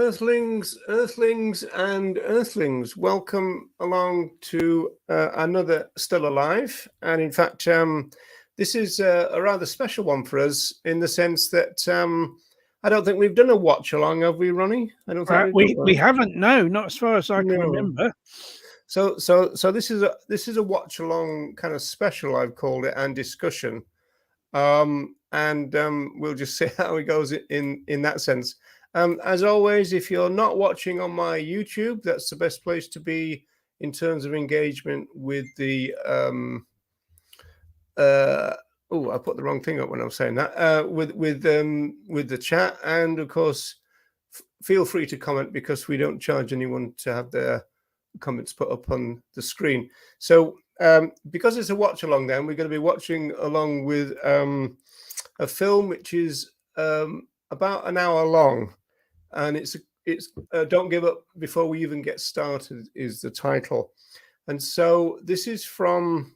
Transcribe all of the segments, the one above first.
and Earthlings, welcome along to another Still Alive. And in fact, this is a rather special one for us in the sense that I don't think we've done a watch along, have we, Ronnie? I don't think we haven't. No, not as far as I can remember. So this is a watch along kind of special, I've called it, and discussion. We'll just see how it goes in that sense. As always, if you're not watching on my YouTube, that's the best place to be in terms of engagement with the I put the wrong thing up when I was saying that, with the chat, and of course feel free to comment, because we don't charge anyone to have their comments put up on the screen. So because it's a watch along, then we're going to be watching along with a film which is about an hour long, and it's Don't Give Up Before We Even Get Started is the title. And so this is from,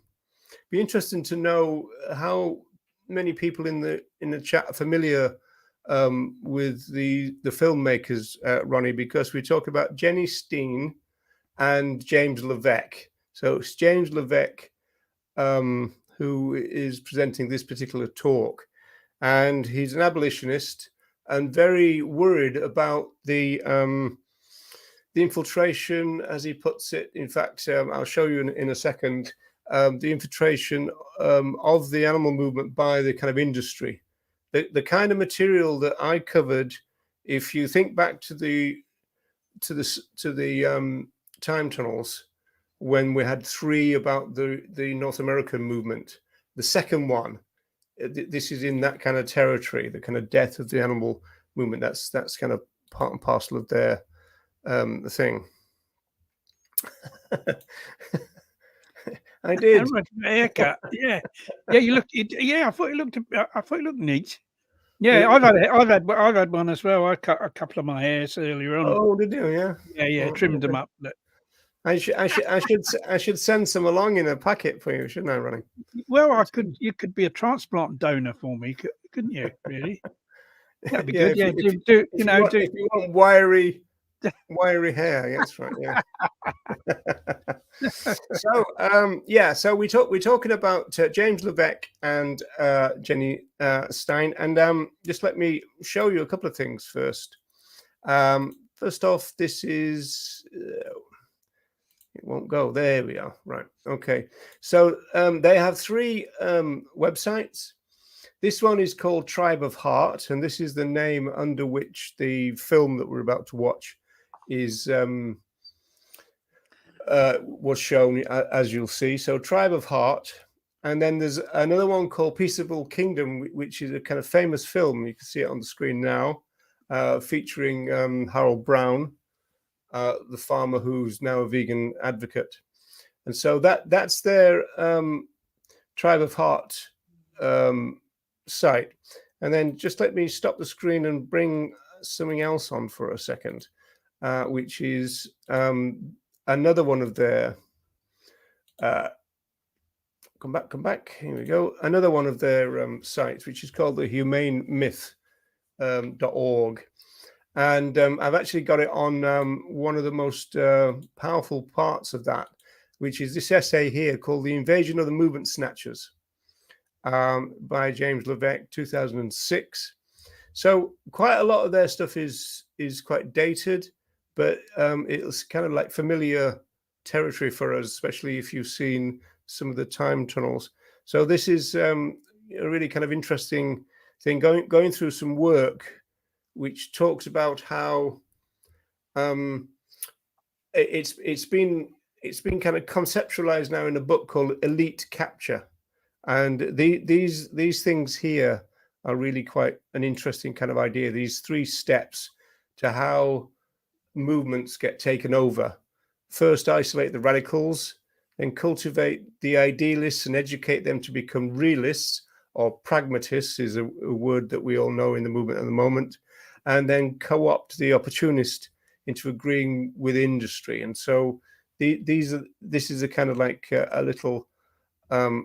be interesting to know how many people in the chat are familiar with the filmmakers, Ronnie, because we talk about Jenny Steen and James LaVeck. So it's James LaVeck who is presenting this particular talk, and he's an abolitionist and very worried about the infiltration, as he puts it. In fact, I'll show you in a second, the infiltration of the animal movement by the kind of industry, the kind of material that I covered. If you think back to the time tunnels, when we had 3 about the North American movement, the second one, this is in that kind of territory, the kind of death of the animal movement. That's kind of part and parcel of their thing. I did. Haircut. Yeah. You looked. Yeah, I thought it looked neat. Yeah, I've had one as well. I cut a couple of my hairs earlier on. Oh, did you? Yeah. Yeah, trimmed them up. But I should send some along in a packet for you, shouldn't I, Ronnie? Well, you could be a transplant donor for me, couldn't you? Really? That'd be good. Yeah, if you want wiry hair, that's right. Yeah. So we're talking about James LaVeck and Jenny Stein, and just let me show you a couple of things first. First off, this is. It won't go. There we are. Right. Okay. So they have 3 websites. This one is called Tribe of Heart, and this is the name under which the film that we're about to watch is was shown, as you'll see. So Tribe of Heart, and then there's another one called Peaceable Kingdom, which is a kind of famous film. You can see it on the screen now, featuring Harold Brown, the farmer who's now a vegan advocate. And so that's their Tribe of Heart site. And then just let me stop the screen and bring something else on for a second, which is another one of their come back, here we go, another one of their sites, which is called the Humane Myth.org. And I've actually got it on one of the most powerful parts of that, which is this essay here called The Invasion of the Movement Snatchers by James LaVeck, 2006. So quite a lot of their stuff is quite dated, but it's kind of like familiar territory for us, especially if you've seen some of the time tunnels. So this is a really kind of interesting thing, going through some work which talks about how it's been kind of conceptualized now in a book called Elite Capture, and these things here are really quite an interesting kind of idea. These 3 steps to how movements get taken over. First, isolate the radicals, then cultivate the idealists and educate them to become realists, or pragmatists is a word that we all know in the movement at the moment, and then co-opt the opportunist into agreeing with industry. And so this is a kind of like a little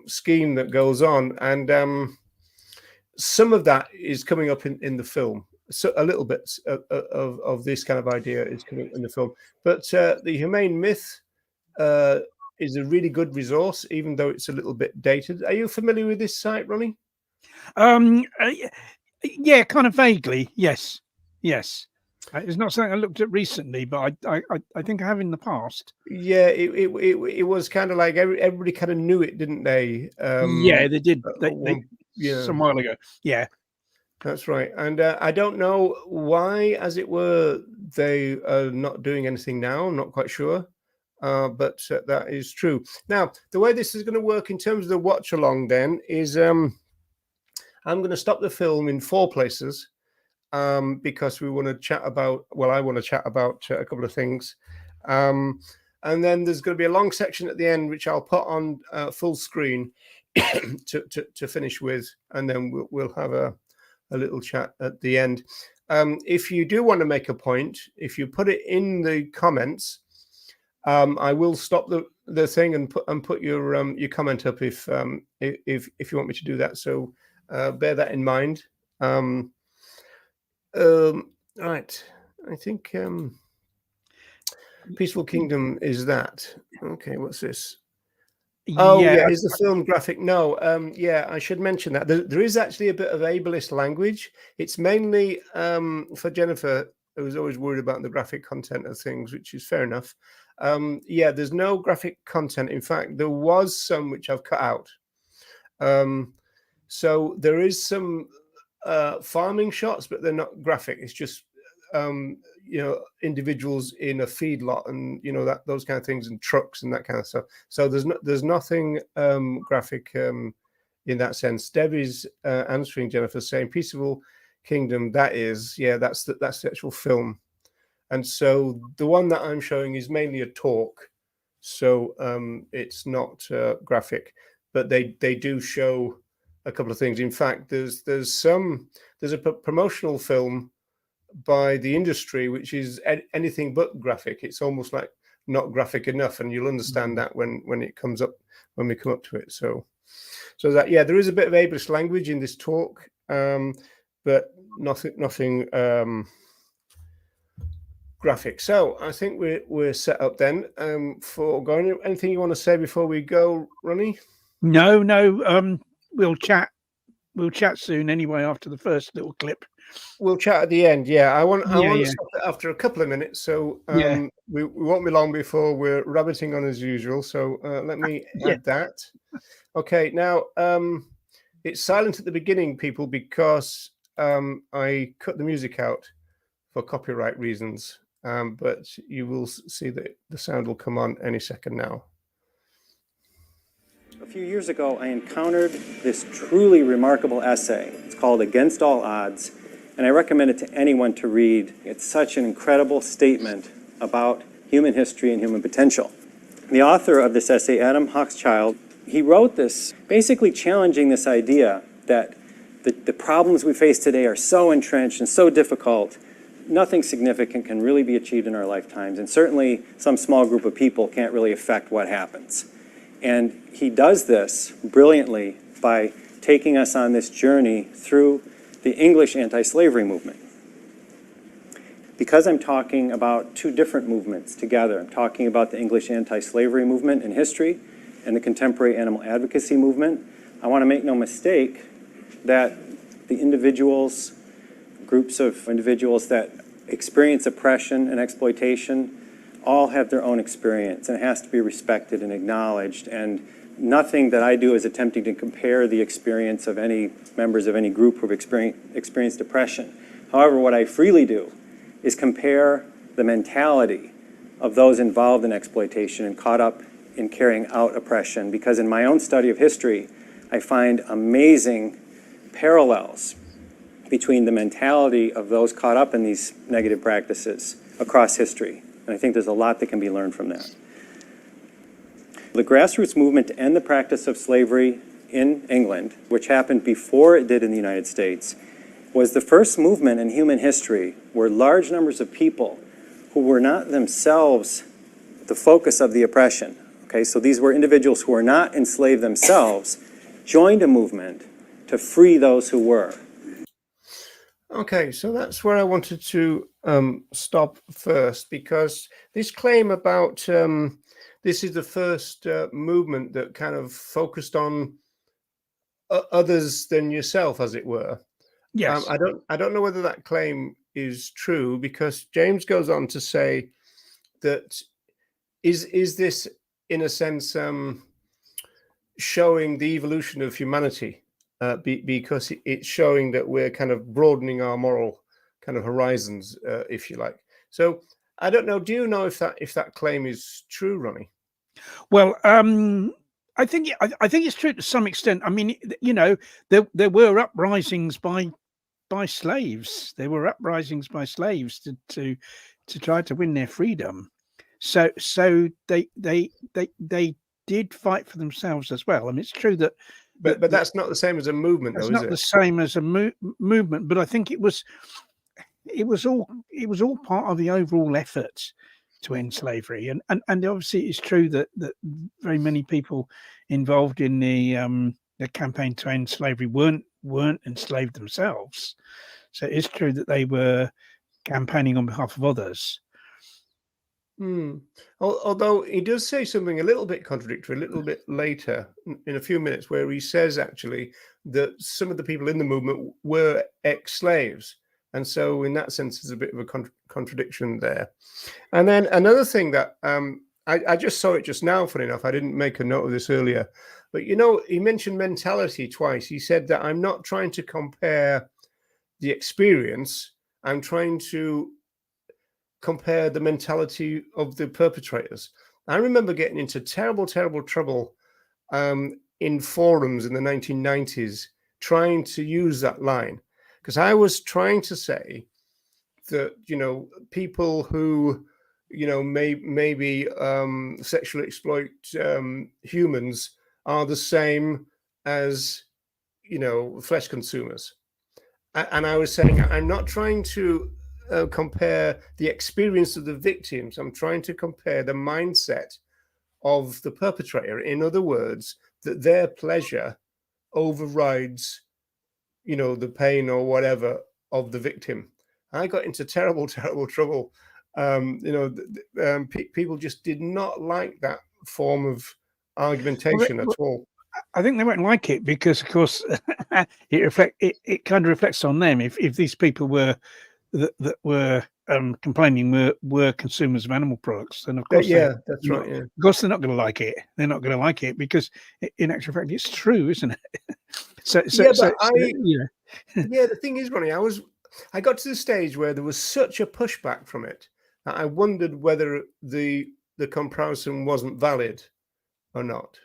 scheme that goes on, and some of that is coming up in the film. so a little bit of this kind of idea is coming in the film. But the Humane Myth is a really good resource, even though it's a little bit dated. Are you familiar with this site, Ronnie? Yeah, kind of vaguely. Yes, yes. It's not something I looked at recently, but I think I have in the past. Yeah, it was kind of like everybody kind of knew it, didn't they? Yeah, they did. Yeah, Some while ago. Yeah. that's right. And I don't know why, as it were, they are not doing anything now. I'm not quite sure. But that is true. Now, the way this is going to work in terms of the watch along then is I'm going to stop the film in 4 places because we want to chat about, well, I want to chat about a couple of things. And then there's going to be a long section at the end, which I'll put on full screen to finish with. And then we'll have a little chat at the end. If you do want to make a point, if you put it in the comments, I will stop the thing and put your comment up if you want me to do that. So bear that in mind. Right, I think Peaceful Kingdom is that. Okay, what's this? Oh yeah, is the film graphic? No, yeah, I should mention that there is actually a bit of ableist language. It's mainly for Jennifer, who was always worried about the graphic content of things, which is fair enough. Yeah, there's no graphic content. In fact, there was some which I've cut out. So there is some farming shots, but they're not graphic. It's just individuals in a feedlot and those kind of things, and trucks and that kind of stuff. So there's nothing graphic in that sense. Debbie's answering Jennifer, saying Peaceful Kingdom. That's the actual film. And so the one that I'm showing is mainly a talk, so it's not graphic, but they do show a couple of things. In fact, there's a promotional film by the industry which is anything but graphic. It's almost like not graphic enough, and you'll understand that when we come up to it. So that, yeah, there is a bit of ableist language in this talk, but nothing graphic. So I think we're set up then for going. Anything you want to say before we go, Ronnie? No. We'll chat soon anyway after the first little clip. We'll chat at the end. Yeah, I want to stop it after a couple of minutes. So we won't be long before we're rabbiting on as usual. So let me add that. Okay, now it's silent at the beginning, people, because I cut the music out for copyright reasons. But you will see that the sound will come on any second now. A few years ago, I encountered this truly remarkable essay. It's called Against All Odds, and I recommend it to anyone to read. It's such an incredible statement about human history and human potential. The author of this essay, Adam Hochschild, he wrote this basically challenging this idea that the problems we face today are so entrenched and so difficult, nothing significant can really be achieved in our lifetimes, and certainly some small group of people can't really affect what happens. And he does this brilliantly by taking us on this journey through the English anti-slavery movement. Because I'm talking about 2 different movements together, I'm talking about the English anti-slavery movement in history and the contemporary animal advocacy movement, I want to make no mistake that the individuals, groups of individuals that experience oppression and exploitation all have their own experience, and it has to be respected and acknowledged. And nothing that I do is attempting to compare the experience of any members of any group who have experienced oppression. However, what I freely do is compare the mentality of those involved in exploitation and caught up in carrying out oppression, because in my own study of history, I find amazing parallels between the mentality of those caught up in these negative practices across history. And I think there's a lot that can be learned from that. The grassroots movement to end the practice of slavery in England, which happened before it did in the United States, was the first movement in human history where large numbers of people who were not themselves the focus of the oppression, okay, so these were individuals who were not enslaved themselves, joined a movement to free those who were. Okay, so that's where I wanted to stop first, because this claim about this is the first movement that kind of focused on others than yourself, as it were. Yes. I don't know whether that claim is true, because James goes on to say that is this in a sense showing the evolution of humanity, because it's showing that we're kind of broadening our moral kind of horizons, if you like. So I don't know. Do you know if that claim is true, Ronnie? Well, I think it's true to some extent. I mean, you know, there were uprisings by slaves. There were uprisings by slaves to try to win their freedom. So they did fight for themselves as well. I mean, it's true that But that's not the same as a movement, that's though, is not the it? same as a movement. But I think it was all part of the overall effort to end slavery. And obviously it's true that very many people involved in the campaign to end slavery weren't enslaved themselves. So it's true that they were campaigning on behalf of others. Although he does say something a little bit contradictory a little bit later in a few minutes, where he says actually that some of the people in the movement were ex-slaves. And so in that sense, there's a bit of a contradiction there. And then another thing that I just saw it just now, funny enough, I didn't make a note of this earlier, but you know, he mentioned mentality twice. He said that I'm not trying to compare the experience, I'm trying to compare the mentality of the perpetrators. I remember getting into terrible trouble in forums in the 1990s trying to use that line, because I was trying to say that, you know, people who, you know, maybe sexually exploit humans are the same as, you know, flesh consumers. And I was saying, I'm not trying to compare the experience of the victims. I'm trying to compare the mindset of the perpetrator. In other words, that their pleasure overrides, you know, the pain or whatever of the victim. I got into terrible trouble. You know, people just did not like that form of argumentation at all. I think they won't like it because, of course, it kind of reflects on them. If these people were that were complaining were consumers of animal products, then of course Yeah, that's right. Yeah. of course they're not going to like it. They're not going to like it because, in actual fact, it's true, isn't it? Yeah, Yeah. the thing is, Ronnie, I got to the stage where there was such a pushback from it that I wondered whether the comparison wasn't valid or not.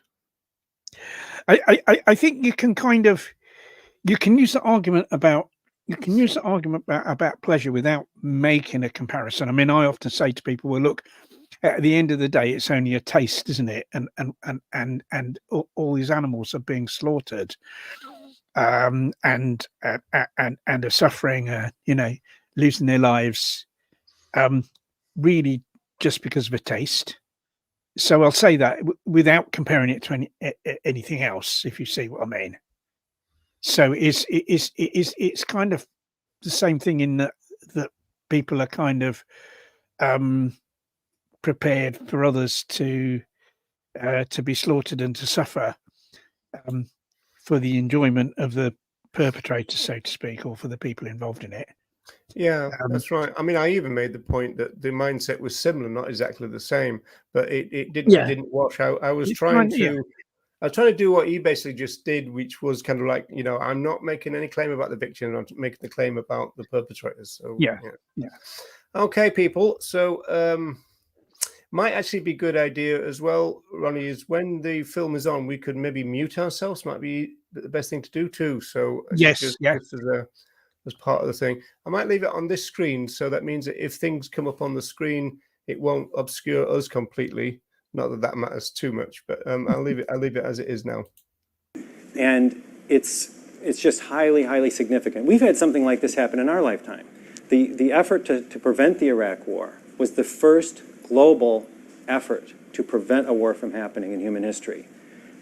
I think you can use the argument about pleasure without making a comparison. I mean, I often say to people, well, look, at the end of the day, it's only a taste, isn't it? And all these animals are being slaughtered, and are suffering, you know, losing their lives, really just because of a taste. So I'll say that without comparing it to anything else, if you see what I mean. So it's kind of the same thing in that people are kind of prepared for others to be slaughtered and to suffer for the enjoyment of the perpetrator, so to speak, or for the people involved in it. Yeah, that's right. I mean, I even made the point that the mindset was similar, not exactly the same, but it didn't wash out. I was trying to do what he basically just did, which was kind of like, you know, I'm not making any claim about the victim, I'm making the claim about the perpetrators. So Yeah. Okay, people. So might actually be a good idea as well, Ronnie, is when the film is on, we could maybe mute ourselves. Might be the best thing to do too. So just as part of the thing, I might leave it on this screen, so that means that if things come up on the screen, it won't obscure us completely. Not that that matters too much, but I'll leave it as it is now. And it's just highly significant. We've had something like this happen in our lifetime. The effort to prevent the Iraq War was the first global effort to prevent a war from happening in human history.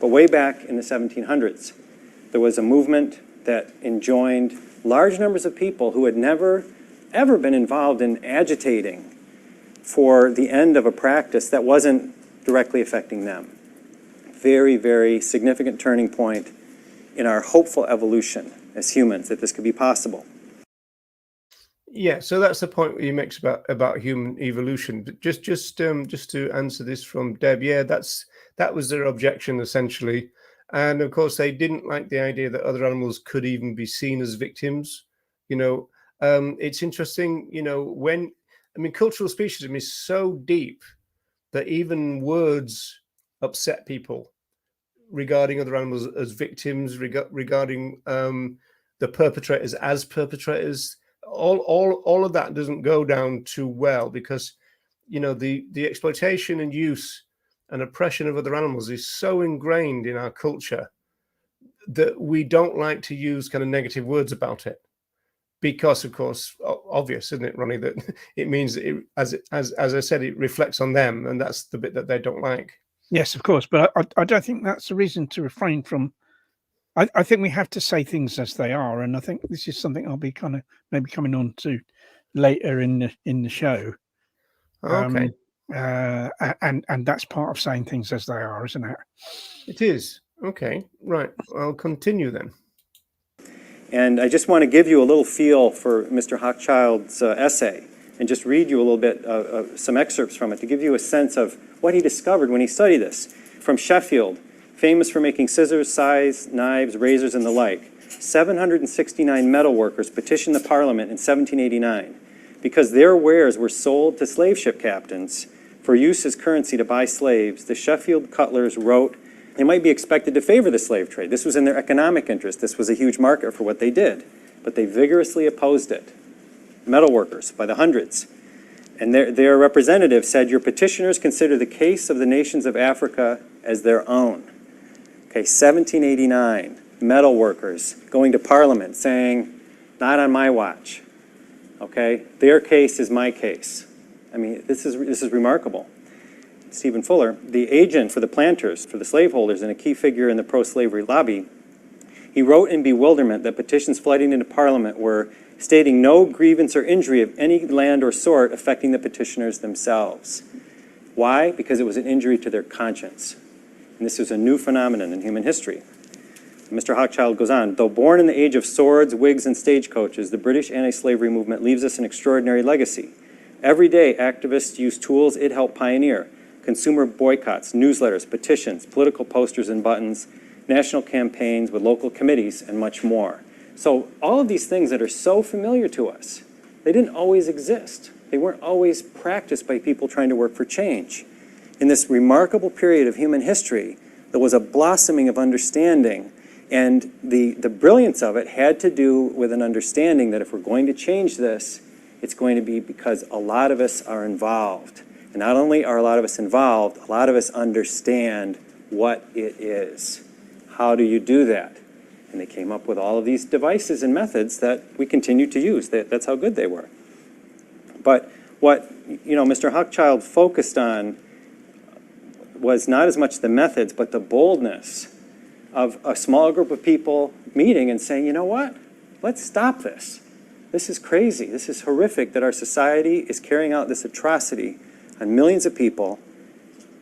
But way back in the 1700s, there was a movement that enjoined large numbers of people who had never, ever been involved in agitating for the end of a practice that wasn't directly affecting them. Very, very significant turning point in our hopeful evolution as humans, that this could be possible. Yeah, so that's the point he makes about human evolution. But just to answer this from Deb, yeah, that was their objection essentially, and of course they didn't like the idea that other animals could even be seen as victims. It's interesting, cultural speciesism is so deep that even words upset people regarding other animals as victims, regarding the perpetrators as perpetrators. All of that doesn't go down too well because, the exploitation and use and oppression of other animals is so ingrained in our culture that we don't like to use kind of negative words about it. Because, of course, obvious, isn't it, Ronnie, that it means that as I said, it reflects on them, and that's the bit that they don't like. Yes, of course, but I don't think that's a reason to refrain from. I think we have to say things as they are, and I think this is something I'll be kind of maybe coming on to later in the show. Okay, and that's part of saying things as they are, isn't it? it is. Okay, right. I'll continue then. And I just want to give you a little feel for Mr. Hochschild's essay and just read you a little bit, some excerpts from it to give you a sense of what he discovered when he studied this. From Sheffield, famous for making scissors, scythes, knives, razors, and the like, 769 metal workers petitioned the Parliament in 1789 because their wares were sold to slave ship captains for use as currency to buy slaves. The Sheffield cutlers wrote they might be expected to favor the slave trade. This was in their economic interest. This was a huge market for what they did. But they vigorously opposed it. Metal workers, by the hundreds. And their representative said, your petitioners consider the case of the nations of Africa as their own. Okay, 1789, metal workers going to Parliament saying, not on my watch. Okay, their case is my case. I mean, this is remarkable. Stephen Fuller, the agent for the planters, for the slaveholders, and a key figure in the pro-slavery lobby, he wrote in bewilderment that petitions flooding into Parliament were stating no grievance or injury of any land or sort affecting the petitioners themselves. Why? Because it was an injury to their conscience. And this was a new phenomenon in human history. Mr. Hochschild goes on, though born in the age of swords, wigs, and stagecoaches, the British anti-slavery movement leaves us an extraordinary legacy. Every day, activists use tools it helped pioneer. Consumer boycotts, newsletters, petitions, political posters and buttons, national campaigns with local committees, and much more. So all of these things that are so familiar to us, they didn't always exist. They weren't always practiced by people trying to work for change. In this remarkable period of human history, there was a blossoming of understanding, and the brilliance of it had to do with an understanding that if we're going to change this, it's going to be because a lot of us are involved. And not only are a lot of us involved, a lot of us understand what it is. How do you do that? And they came up with all of these devices and methods that we continue to use. That's how good they were. But what Mr. Hochschild focused on was not as much the methods, but the boldness of a small group of people meeting and saying, you know what? Let's stop this. This is crazy. This is horrific that our society is carrying out this atrocity on millions of people,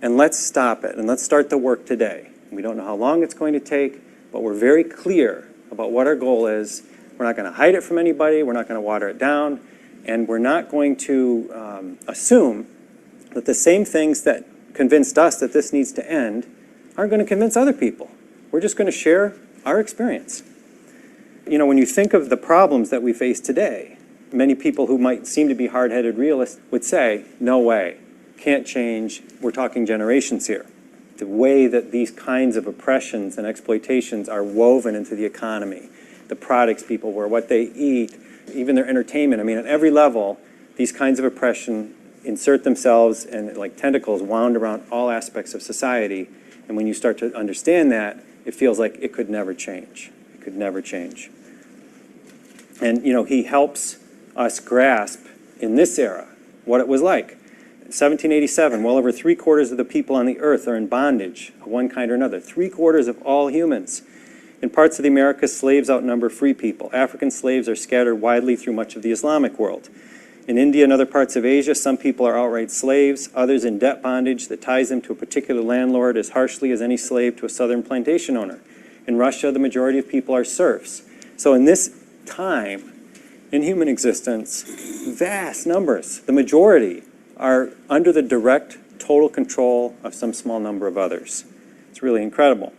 and let's stop it, and let's start the work today. We don't know how long it's going to take, but we're very clear about what our goal is. We're not going to hide it from anybody, we're not going to water it down, and we're not going to assume that the same things that convinced us that this needs to end aren't going to convince other people. We're just going to share our experience. When you think of the problems that we face today, many people who might seem to be hard-headed realists would say, no way, can't change, we're talking generations here. The way that these kinds of oppressions and exploitations are woven into the economy, the products people wear, what they eat, even their entertainment. I mean, at every level, these kinds of oppression insert themselves and like tentacles wound around all aspects of society. And when you start to understand that, it feels like it could never change. It could never change. And, he helps us grasp in this era what it was like. 1787, well over 3/4 of the people on the earth are in bondage of one kind or another. 3/4 of all humans. In parts of the Americas, slaves outnumber free people. African slaves are scattered widely through much of the Islamic world. In India and other parts of Asia, some people are outright slaves, others in debt bondage that ties them to a particular landlord as harshly as any slave to a southern plantation owner. In Russia, the majority of people are serfs. So in this time in human existence, vast numbers, the majority, are under the direct, total control of some small number of others. It's really incredible.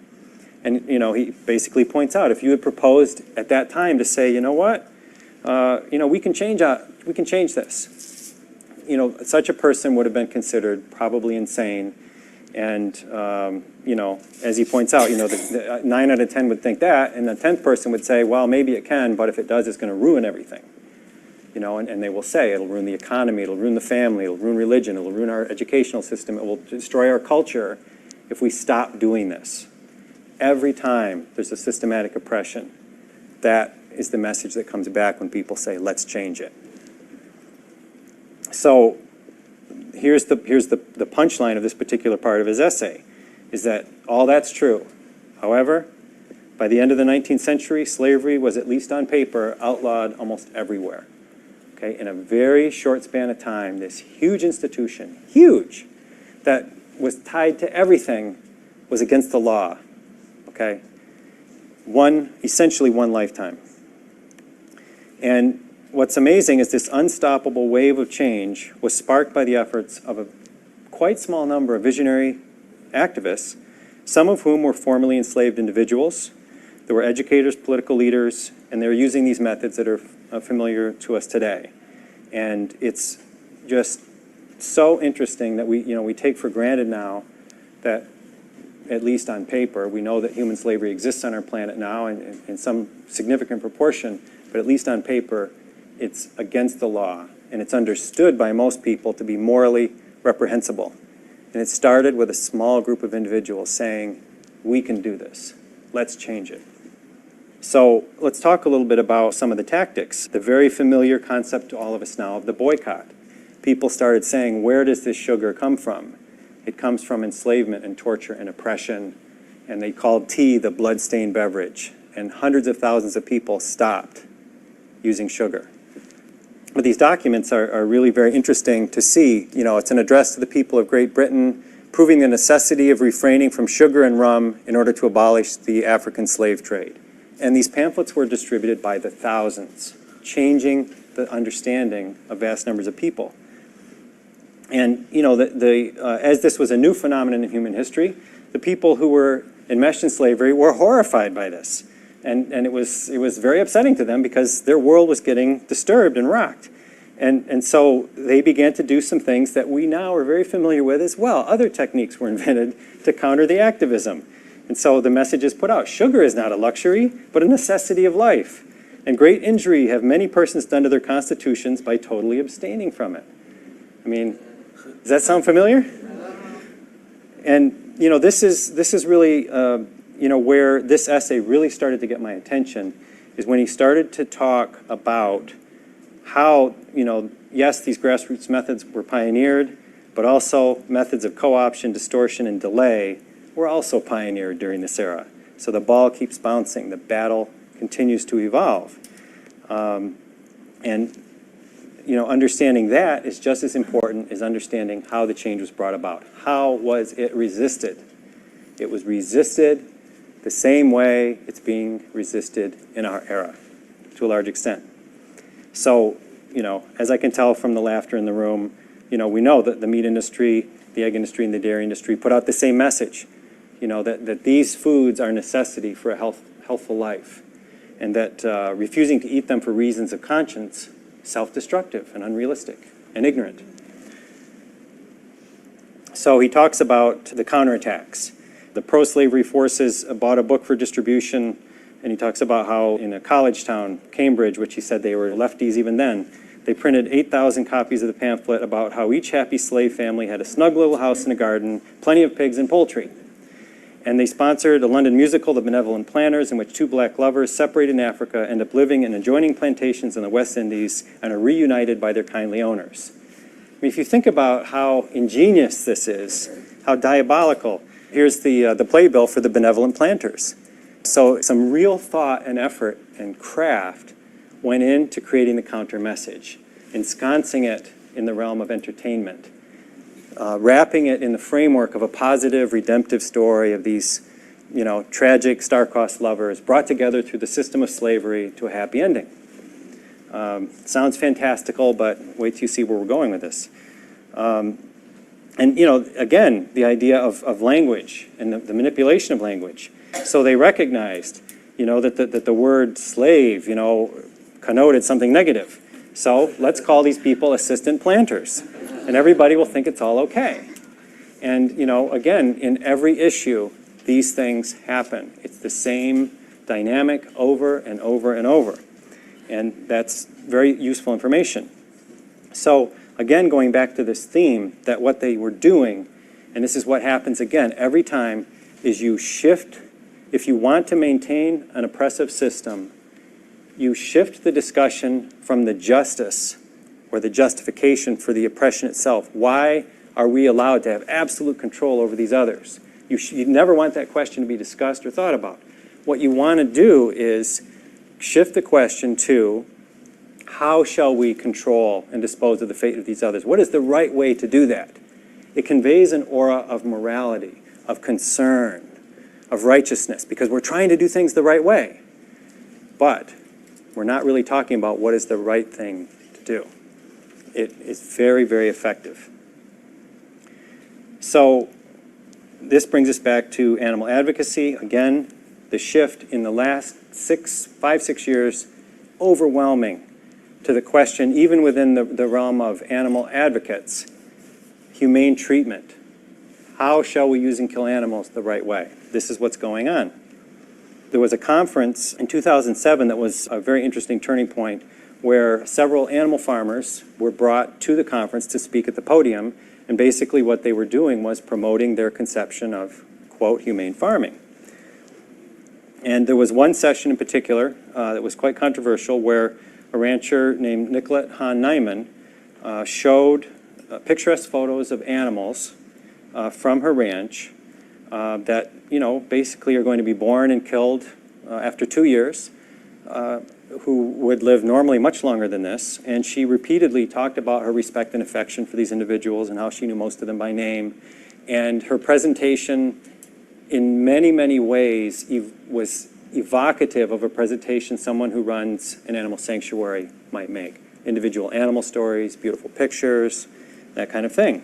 And, you know, he basically points out, if you had proposed at that time to say, you know what, we can change this. You know, such a person would have been considered probably insane. And, you know, as he points out, you know, the 9 out of 10 would think that, and the 10th person would say, well, maybe it can, but if it does, it's going to ruin everything. You know, and they will say it'll ruin the economy, it'll ruin the family, it'll ruin religion, it'll ruin our educational system, it will destroy our culture if we stop doing this. Every time there's a systematic oppression, that is the message that comes back when people say, let's change it. So here's the punchline of this particular part of his essay, is that all that's true. However, by the end of the 19th century, slavery was, at least on paper, outlawed almost everywhere. Okay? In a very short span of time, this huge institution, huge, that was tied to everything, was against the law. Okay? Essentially one lifetime. And what's amazing is this unstoppable wave of change was sparked by the efforts of a quite small number of visionary activists, some of whom were formerly enslaved individuals. There were educators, political leaders, and they were using these methods that are familiar to us today. And it's just so interesting that we take for granted now that, at least on paper, we know that human slavery exists on our planet now in some significant proportion, but at least on paper, it's against the law, and it's understood by most people to be morally reprehensible. And it started with a small group of individuals saying, we can do this. Let's change it. So let's talk a little bit about some of the tactics. The very familiar concept to all of us now of the boycott. People started saying, where does this sugar come from? It comes from enslavement and torture and oppression, and they called tea the blood-stained beverage. And hundreds of thousands of people stopped using sugar. But these documents are really very interesting to see. You know, it's an address to the people of Great Britain, proving the necessity of refraining from sugar and rum in order to abolish the African slave trade. And these pamphlets were distributed by the thousands, changing the understanding of vast numbers of people. And, you know, as this was a new phenomenon in human history, the people who were enmeshed in slavery were horrified by this. And it was very upsetting to them because their world was getting disturbed and rocked. And so they began to do some things that we now are very familiar with as well. Other techniques were invented to counter the activism. And so the message is put out. Sugar is not a luxury, but a necessity of life. And great injury have many persons done to their constitutions by totally abstaining from it. I mean, does that sound familiar? And, you know, this is really, you know, where this essay really started to get my attention, is when he started to talk about how, you know, yes, these grassroots methods were pioneered, but also methods of co-option, distortion, and delay were also pioneered during this era. So the ball keeps bouncing. The battle continues to evolve. And, you know, understanding that is just as important as understanding how the change was brought about. How was it resisted? It was resisted the same way it's being resisted in our era, to a large extent. So, you know, as I can tell from the laughter in the room, you know, we know that the meat industry, the egg industry, and the dairy industry put out the same message, you know, that these foods are a necessity for a healthful life, and that refusing to eat them for reasons of conscience, self-destructive and unrealistic and ignorant. So he talks about the counterattacks. The pro-slavery forces bought a book for distribution, and he talks about how in a college town, Cambridge, which he said they were lefties even then, they printed 8,000 copies of the pamphlet about how each happy slave family had a snug little house and a garden, plenty of pigs and poultry. And they sponsored a London musical, The Benevolent Planters, in which two black lovers separated in Africa end up living in adjoining plantations in the West Indies and are reunited by their kindly owners. I mean, if you think about how ingenious this is, how diabolical, here's the playbill for The Benevolent Planters. So some real thought and effort and craft went into creating the counter message, ensconcing it in the realm of entertainment, wrapping it in the framework of a positive, redemptive story of these, tragic, star-crossed lovers brought together through the system of slavery to a happy ending. Sounds fantastical, but wait till you see where we're going with this. And, again, the idea of language and the manipulation of language. So they recognized, that the word slave, connoted something negative. So let's call these people assistant planters, and everybody will think it's all okay. And, again, in every issue, these things happen. It's the same dynamic over and over and over. And that's very useful information. So, again, going back to this theme, that what they were doing, and this is what happens again every time, is you shift. If you want to maintain an oppressive system, you shift the discussion from the justice or the justification for the oppression itself. Why are we allowed to have absolute control over these others? You never want that question to be discussed or thought about. What you want to do is shift the question to, how shall we control and dispose of the fate of these others? What is the right way to do that? It conveys an aura of morality, of concern, of righteousness, because we're trying to do things the right way. But we're not really talking about what is the right thing to do. It is very, very effective. So this brings us back to animal advocacy. Again, the shift in the last 5, 6 years, overwhelming to the question, even within the realm of animal advocates, humane treatment. How shall we use and kill animals the right way? This is what's going on. There was a conference in 2007 that was a very interesting turning point, where several animal farmers were brought to the conference to speak at the podium, and basically what they were doing was promoting their conception of, quote, humane farming. And there was one session in particular that was quite controversial, where a rancher named Nicolette Hahn Nyman showed picturesque photos of animals from her ranch that, basically are going to be born and killed after 2 years, who would live normally much longer than this. And she repeatedly talked about her respect and affection for these individuals and how she knew most of them by name. And her presentation, in many, many ways, was evocative of a presentation someone who runs an animal sanctuary might make. Individual animal stories, beautiful pictures, that kind of thing.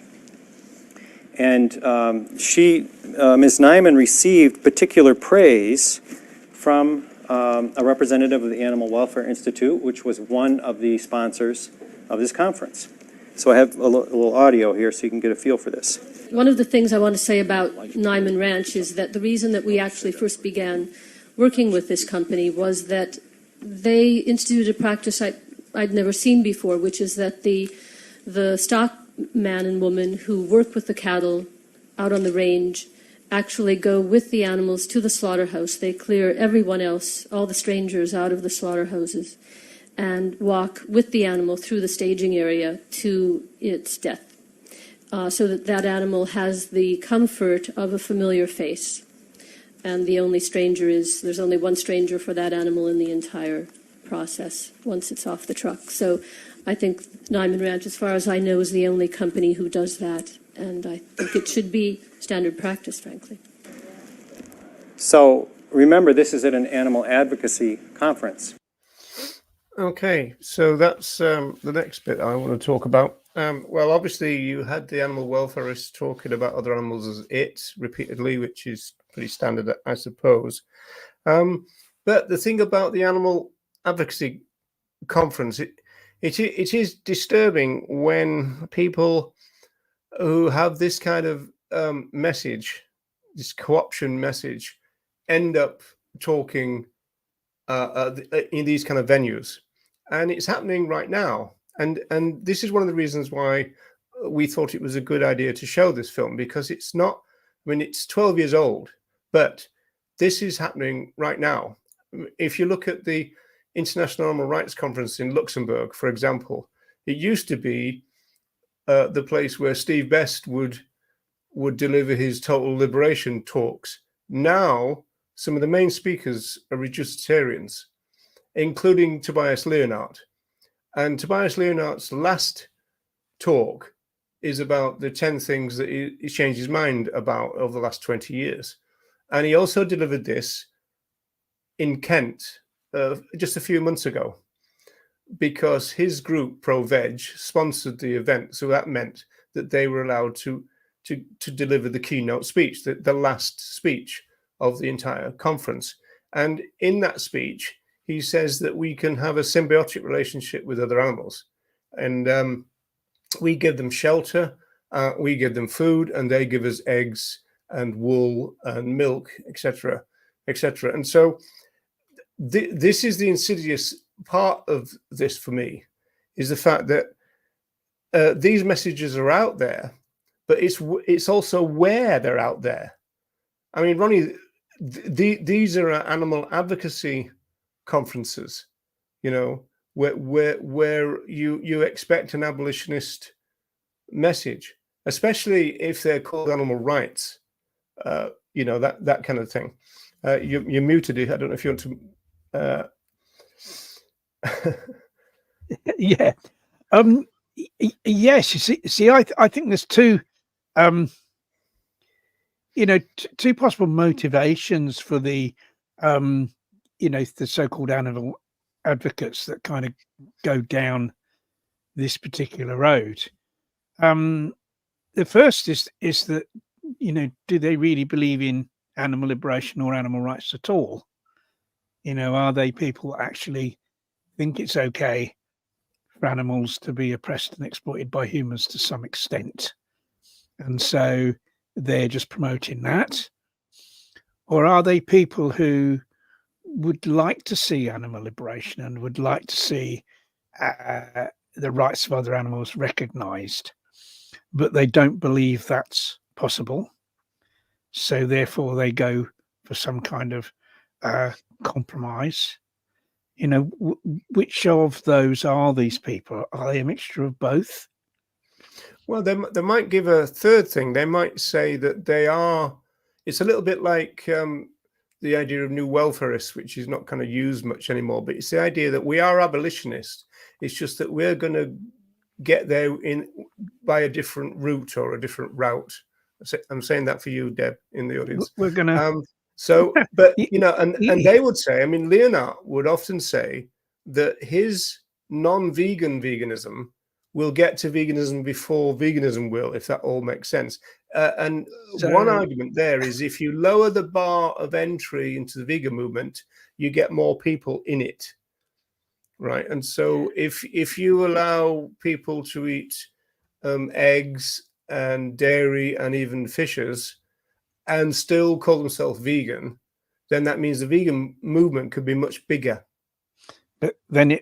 And Ms. Nyman received particular praise from a representative of the Animal Welfare Institute, which was one of the sponsors of this conference. So I have a little audio here so you can get a feel for this. One of the things I want to say about Nyman Ranch is that the reason that we actually first began working with this company was that they instituted a practice I'd never seen before, which is that the stock man and woman who work with the cattle out on the range actually go with the animals to the slaughterhouse. They clear everyone else, all the strangers, out of the slaughterhouses and walk with the animal through the staging area to its death, so that animal has the comfort of a familiar face. And the only stranger there's only one stranger for that animal in the entire process once it's off the truck. So I think Nyman Ranch, as far as I know, is the only company who does that. And I think it should be standard practice, frankly. So remember, this is at an animal advocacy conference. Okay, so that's the next bit I want to talk about. Well, obviously, you had the animal welfareists talking about other animals as it repeatedly, which is pretty standard, I suppose. But the thing about the animal advocacy conference, it is disturbing when people who have this kind of message, this co-option message, end up talking in these kind of venues. And it's happening right now. And this is one of the reasons why we thought it was a good idea to show this film, because it's not, I mean, it's 12 years old, but this is happening right now. If you look at the International Animal Rights Conference in Luxembourg, for example, it used to be the place where Steve Best would deliver his total liberation talks. Now some of the main speakers are reducitarians, including Tobias Leonhardt. And Tobias Leonhardt's last talk is about the 10 things that he changed his mind about over the last 20 years. And he also delivered this in Kent just a few months ago, because his group, Pro-Veg, sponsored the event. So that meant that they were allowed to deliver the keynote speech, the last speech of the entire conference. And in that speech, he says that we can have a symbiotic relationship with other animals. And we give them shelter, we give them food, and they give us eggs and wool and milk, etc., etc. And so this is the insidious part of this for me, is the fact that these messages are out there, but it's also where they're out there. I mean, Ronnie, these are animal advocacy conferences, you know, where you expect an abolitionist message, especially if they're called animal rights, you know, that kind of thing. You're muted. I don't know if you want to. Yeah. Yes. You see, I think there's two, you know, two possible motivations for the, you know, the so-called animal advocates that kind of go down this particular road. The first is that, you know, do they really believe in animal liberation or animal rights at all? You know, are they people that actually think it's okay for animals to be oppressed and exploited by humans to some extent? And so they're just promoting that. Or are they people who would like to see animal liberation and would like to see the rights of other animals recognized, but they don't believe that's possible? So therefore they go for some kind of compromise. You know, which of those are these people? Are they a mixture of both? Well, they might give a third thing. They might say that they are. It's a little bit like the idea of new welfareists, which is not kind of used much anymore. But it's the idea that we are abolitionists. It's just that we're going to get there by a different route or a different route. I'm saying that for you, Deb, in the audience. We're going to. So, but you know, and they would say, I mean, Leonhardt would often say that his non-vegan veganism will get to veganism before veganism will, if that all makes sense. And So- one argument there is if you lower the bar of entry into the vegan movement, you get more people in it, right? And so if you allow people to eat eggs and dairy and even fishes and still call themselves vegan, then that means the vegan movement could be much bigger. But then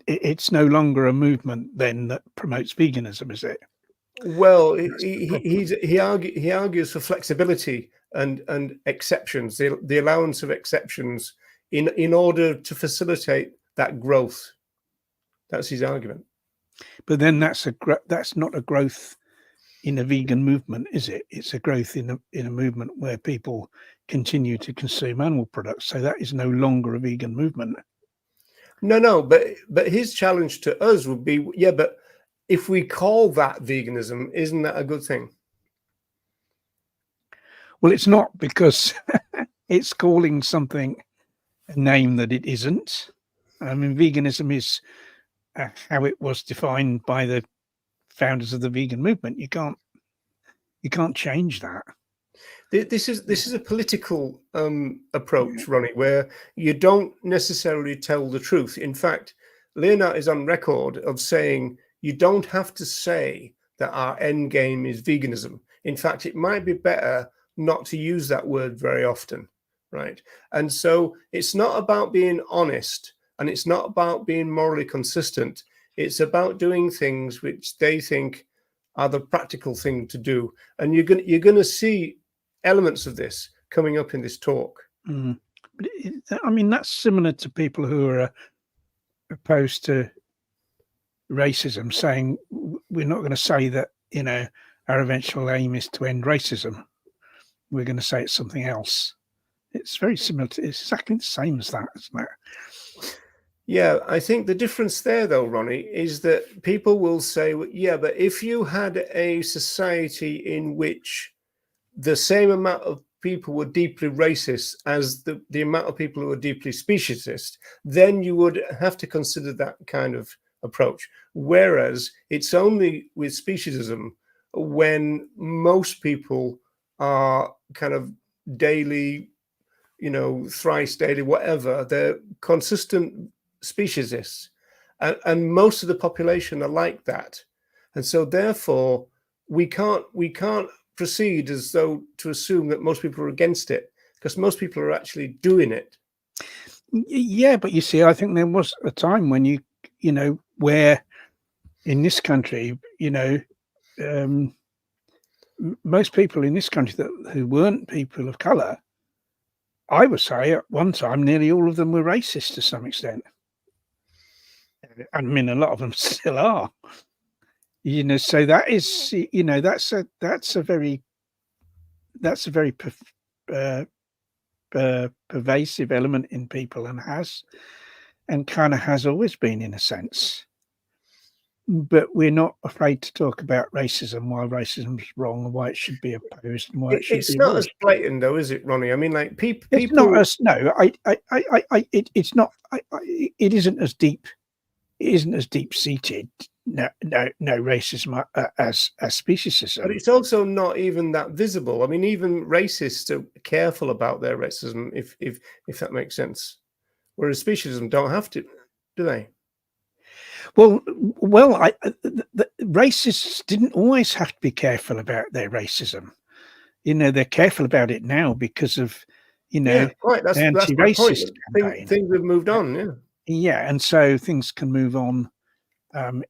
it's no longer a movement then that promotes veganism, is it? Well, he argues for flexibility and exceptions, the allowance of exceptions in order to facilitate that growth. That's his argument. But then that's not a growth in a vegan movement, is it? It's a growth in a movement where people continue to consume animal products. So that is no longer a vegan movement. No, but his challenge to us would be, yeah, but if we call that veganism, isn't that a good thing? Well, it's not, because it's calling something a name that it isn't. I mean, veganism is how it was defined by the founders of the vegan movement. You can't change that. This is a political approach, Ronnie, where you don't necessarily tell the truth. In fact, Leonhardt is on record of saying you don't have to say that our end game is veganism. In fact, it might be better not to use that word very often, right? And so it's not about being honest, and it's not about being morally consistent. It's about doing things which they think are the practical thing to do. And you're going to see elements of this coming up in this talk. Mm. But I mean, that's similar to people who are opposed to racism, saying we're not going to say that, you know, our eventual aim is to end racism. We're going to say it's something else. It's very similar to, it's exactly the same as that, isn't it? Yeah, I think the difference there, though, Ronnie, is that people will say, well, yeah, but if you had a society in which the same amount of people were deeply racist as the amount of people who were deeply speciesist, then you would have to consider that kind of approach. Whereas it's only with speciesism when most people are kind of daily, thrice daily, whatever, they're consistent speciesists, and most of the population are like that, and so therefore we can't proceed as though to assume that most people are against it, because most people are actually doing it. Yeah, but you see, I think there was a time when where in this country, most people in this country who weren't people of colour, I would say at one time nearly all of them were racist to some extent. I mean, a lot of them still are. So that is, that's a very pervasive element in people, and kind of has always been, in a sense. But we're not afraid to talk about racism, why racism is wrong, and why it should be opposed, and why it should It's be not abolished. as blatant, though, is it, Ronnie? I mean, like people. It's not as no. It's not. It isn't as deep. It isn't as deep seated. No racism as speciesism. But it's also not even that visible. I mean, even racists are careful about their racism, if that makes sense. Whereas speciesism don't have to, do they? Well, the racists didn't always have to be careful about their racism. They're careful about it now because of, Yeah, right. That's the my point. anti-racist campaign. Things have moved on. Yeah. Yeah, and so things can move on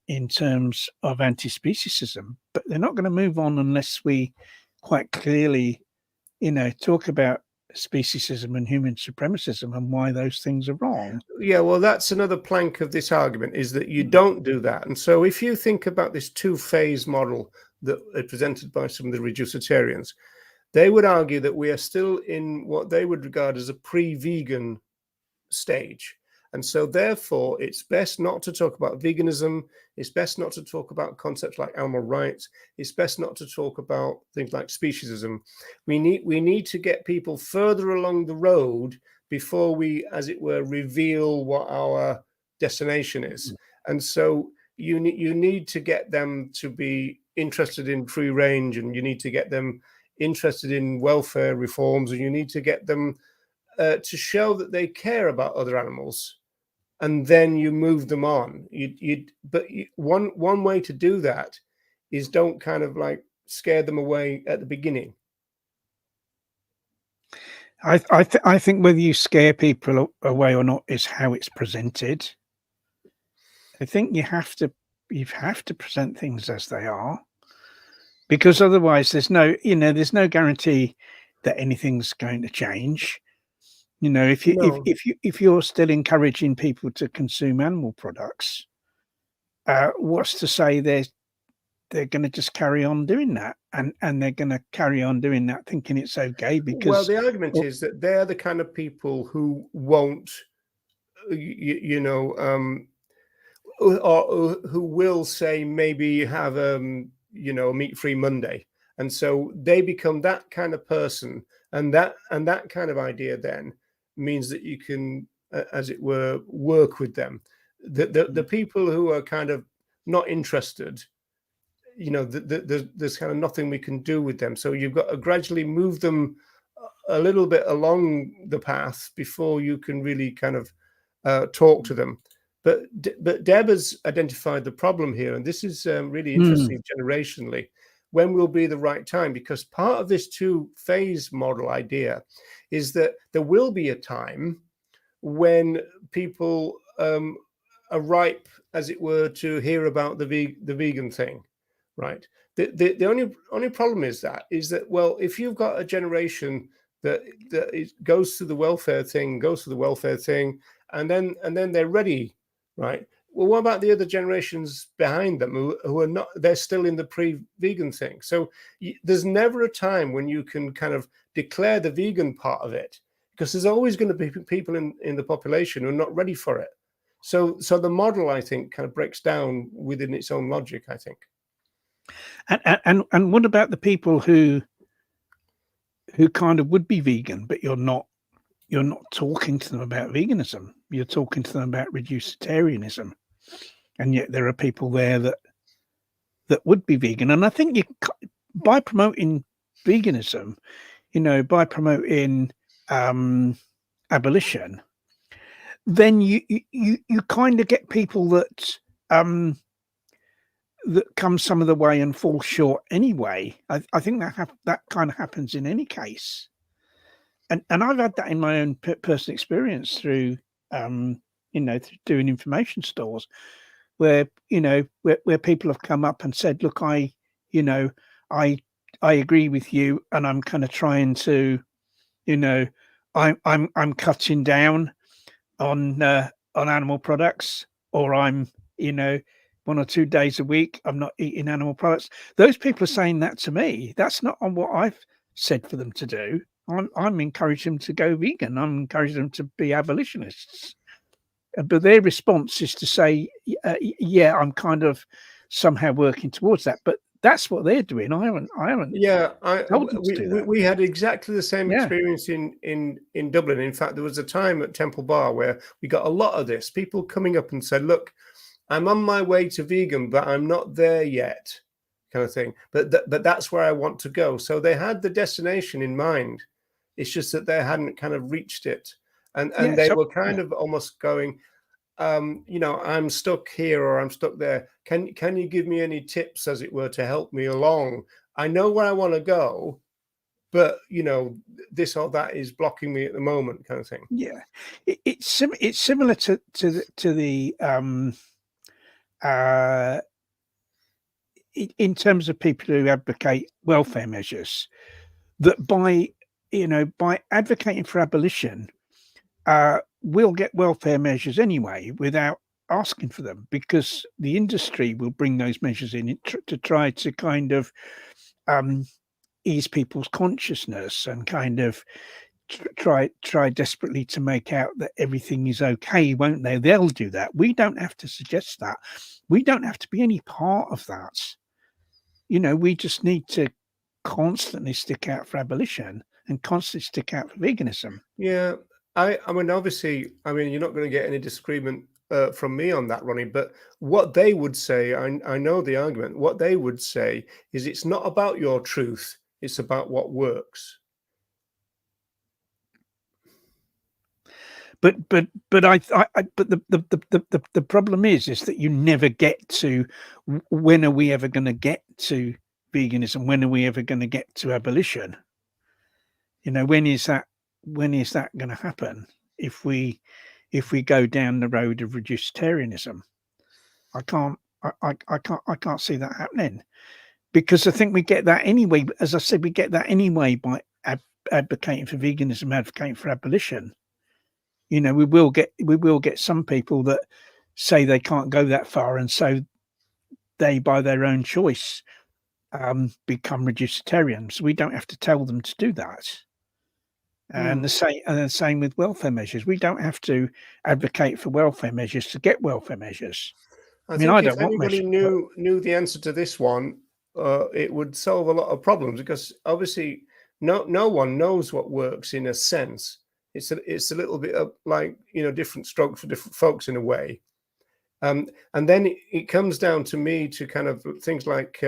in terms of anti-speciesism, but they're not going to move on unless we quite clearly, talk about speciesism and human supremacism and why those things are wrong. Yeah, well, that's another plank of this argument, is that you don't do that. And so if you think about this two-phase model that are presented by some of the reducitarians, they would argue that we are still in what they would regard as a pre-vegan stage. And so therefore, it's best not to talk about veganism. It's best not to talk about concepts like animal rights. It's best not to talk about things like speciesism. We need to get people further along the road before we, as it were, reveal what our destination is. And so you need to get them to be interested in free range, and you need to get them interested in welfare reforms, and you need to get them to show that they care about other animals, and then you move them on. One way to do that is don't kind of like scare them away at the beginning. I think whether you scare people away or not is how it's presented. I think you have to present things as they are, because otherwise there's no guarantee that anything's going to change. If you're still encouraging people to consume animal products, what's to say they're going to just carry on doing that, and they're going to carry on doing that thinking it's okay? Because the argument is that they're the kind of people who won't, or who will say maybe have a meat-free Monday, and so they become that kind of person, and that kind of idea then means that you can, as it were, work with them. The people who are kind of not interested, there's kind of nothing we can do with them. So you've got to gradually move them a little bit along the path before you can really kind of talk to them. But Deb has identified the problem here, and this is really interesting generationally. When will be the right time? Because part of this two-phase model idea is that there will be a time when people are ripe, as it were, to hear about the vegan thing, right? The only problem is that, well, if you've got a generation that goes through the welfare thing, and then they're ready, right? Well, what about the other generations behind them who are not? They're still in the pre-vegan thing. So there's never a time when you can kind of declare the vegan part of it, because there's always going to be people in the population who are not ready for it. So the model, I think, kind of breaks down within its own logic, I think. And what about the people who kind of would be vegan, but you're not talking to them about veganism. You're talking to them about reducitarianism, and yet there are people there that would be vegan. And I think by promoting veganism, by promoting abolition, then you kind of get people that come some of the way and fall short anyway. I think that kind of happens in any case. And I've had that in my own personal experience through, through doing information stores, where where people have come up and said, "Look, I agree with you, and I'm kind of trying to, I'm cutting down on animal products, or I'm 1 or 2 days a week I'm not eating animal products." Those people are saying that to me. That's not on what I've said for them to do. I'm encouraging them to go vegan. I'm encouraging them to be abolitionists. But their response is to say, yeah, I'm kind of somehow working towards that. But that's what they're doing. I haven't. Yeah, told them to do that. we had exactly the same experience in Dublin. In fact, there was a time at Temple Bar where we got a lot of this. People coming up and said, "Look, I'm on my way to vegan, but I'm not there yet," kind of thing. But that's where I want to go. So they had the destination in mind. It's just that they hadn't kind of reached it, and they were kind of almost going, I'm stuck here or I'm stuck there. Can you give me any tips, as it were, to help me along? I know where I want to go, but this or that is blocking me at the moment, kind of thing. Yeah, it's similar to the in terms of people who advocate welfare measures, that by advocating for abolition, we'll get welfare measures anyway without asking for them, because the industry will bring those measures in to try to kind of ease people's consciousness and kind of try desperately to make out that everything is okay, won't they? They'll do that. We don't have to suggest that. We don't have to be any part of that. We just need to constantly stick out for abolition and constantly stick out for veganism. Yeah, I mean, obviously, you're not going to get any disagreement from me on that, Ronnie. But what they would say, I know the argument. What they would say is, it's not about your truth; it's about what works. But the problem is that you never get to, when are we ever going to get to veganism? When are we ever going to get to abolition? When is that going to happen? If we go down the road of reducitarianism, I can't see that happening, because I think we get that anyway. As I said, we get that anyway by advocating for veganism, advocating for abolition. We will get some people that say they can't go that far, and so they, by their own choice, become reducitarians. We don't have to tell them to do that. And the same with welfare measures. We don't have to advocate for welfare measures to get welfare measures. I think if anybody knew the answer to this one, it would solve a lot of problems, because obviously no one knows what works in a sense. It's a little bit of like, different stroke for different folks in a way. And then it comes down to me to kind of things like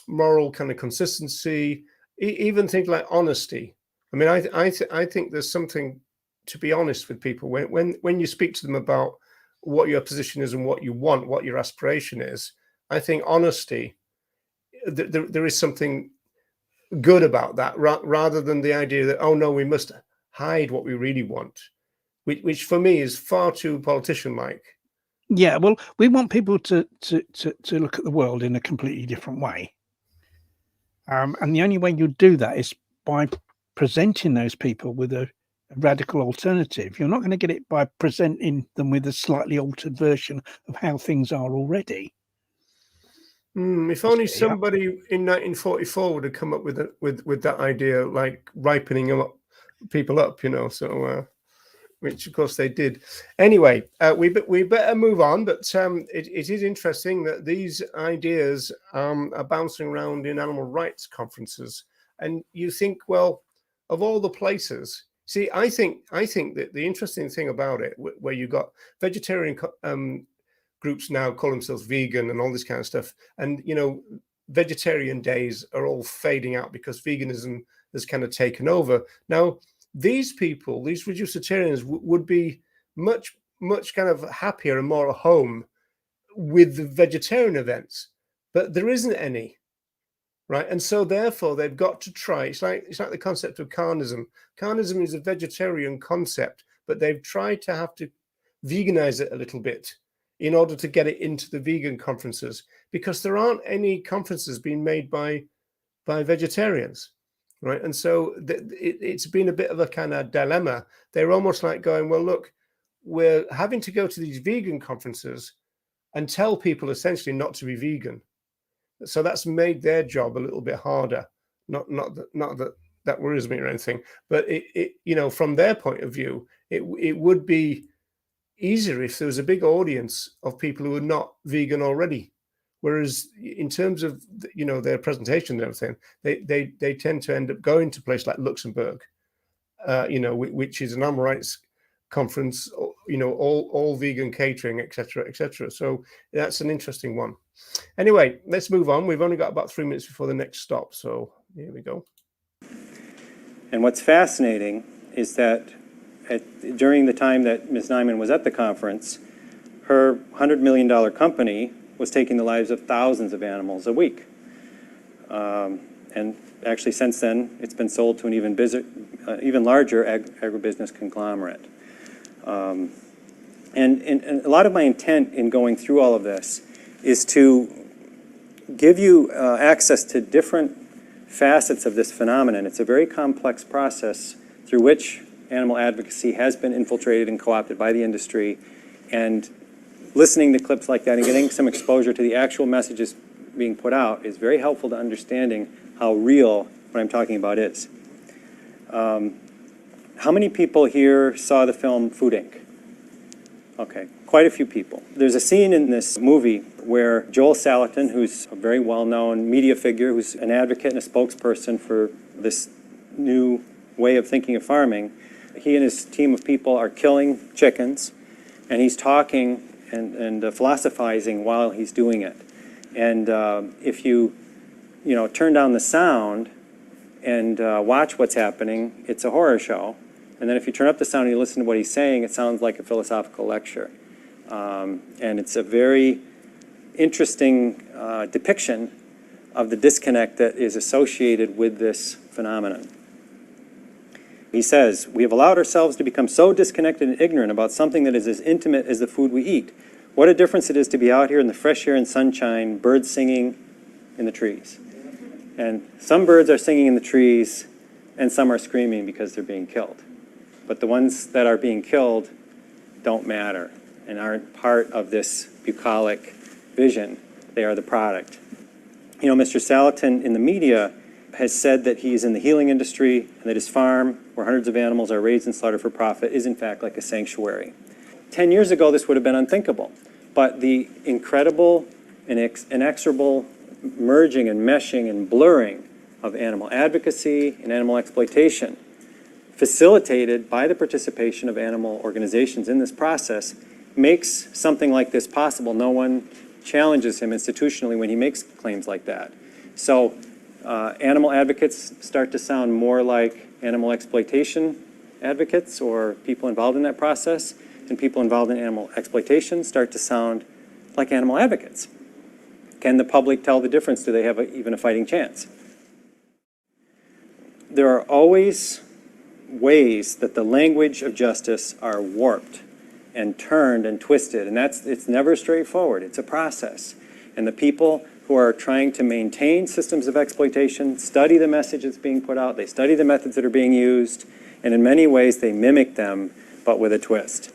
moral kind of consistency, even things like honesty. I think there's something to be honest with people when you speak to them about what your position is and what you want, what your aspiration is. I think honesty, there is something good about that, rather than the idea that, oh no, we must hide what we really want, which for me is far too politician-like. Yeah, well, we want people to look at the world in a completely different way, and the only way you do that is by presenting those people with a radical alternative. You're not going to get it by presenting them with a slightly altered version of how things are already. If only somebody in 1944 would have come up with that idea, like ripening people up, so which of course they did. Anyway, we better move on, but it is interesting that these ideas are bouncing around in animal rights conferences, and you think, well, of all the places, see, I think that the interesting thing about it, where you got vegetarian groups now call themselves vegan and all this kind of stuff, and vegetarian days are all fading out because veganism has kind of taken over. Now, these people, these reducitarians, would be much kind of happier and more at home with the vegetarian events, but there isn't any, right? And so therefore they've got to try. It's like the concept of carnism. Carnism is a vegetarian concept, but they've tried to have to veganize it a little bit in order to get it into the vegan conferences, because there aren't any conferences being made by vegetarians. Right. And so it's been a bit of a kind of dilemma. They're almost like going, well, look, we're having to go to these vegan conferences and tell people essentially not to be vegan. So that's made their job a little bit harder. Not that worries me or anything, but it from their point of view, it would be easier if there was a big audience of people who are not vegan already. Whereas in terms of their presentation and everything, they tend to end up going to places like Luxembourg, which is an animal rights conference, all vegan catering, etc., etc. So that's an interesting one. Anyway, let's move on. We've only got about 3 minutes before the next stop, so here we go. And what's fascinating is that during the time that Ms. Nyman was at the conference, her $100 million company was taking the lives of thousands of animals a week. And actually since then, it's been sold to an even larger agribusiness conglomerate. And a lot of my intent in going through all of this is to give you access to different facets of this phenomenon. It's a very complex process through which animal advocacy has been infiltrated and co-opted by the industry, and listening to clips like that and getting some exposure to the actual messages being put out is very helpful to understanding how real what I'm talking about is. How many people here saw the film Food Inc? Okay, quite a few people. There's a scene in this movie where Joel Salatin, who's a very well-known media figure, who's an advocate and a spokesperson for this new way of thinking of farming, he and his team of people are killing chickens, and he's talking and philosophizing while he's doing it. And if you turn down the sound and watch what's happening, it's a horror show. And then if you turn up the sound and you listen to what he's saying, it sounds like a philosophical lecture. And it's a very interesting depiction of the disconnect that is associated with this phenomenon. He says, "We have allowed ourselves to become so disconnected and ignorant about something that is as intimate as the food we eat. What a difference it is to be out here in the fresh air and sunshine, birds singing in the trees." And some birds are singing in the trees, and some are screaming because they're being killed. But the ones that are being killed don't matter and aren't part of this bucolic vision. They are the product. Mr. Salatin in the media has said that he's in the healing industry and that his farm, where hundreds of animals are raised and slaughtered for profit, is in fact like a sanctuary. 10 years ago, this would have been unthinkable. But the incredible and inexorable merging and meshing and blurring of animal advocacy and animal exploitation, facilitated by the participation of animal organizations in this process, makes something like this possible. No one challenges him institutionally when he makes claims like that. So animal advocates start to sound more like animal exploitation advocates or people involved in that process, and people involved in animal exploitation start to sound like animal advocates. Can the public tell the difference? Do they have even a fighting chance? There are always ways that the language of justice are warped and turned and twisted, and it's never straightforward. It's a process. And the people who are trying to maintain systems of exploitation study the message that's being put out, they study the methods that are being used, and in many ways they mimic them, but with a twist.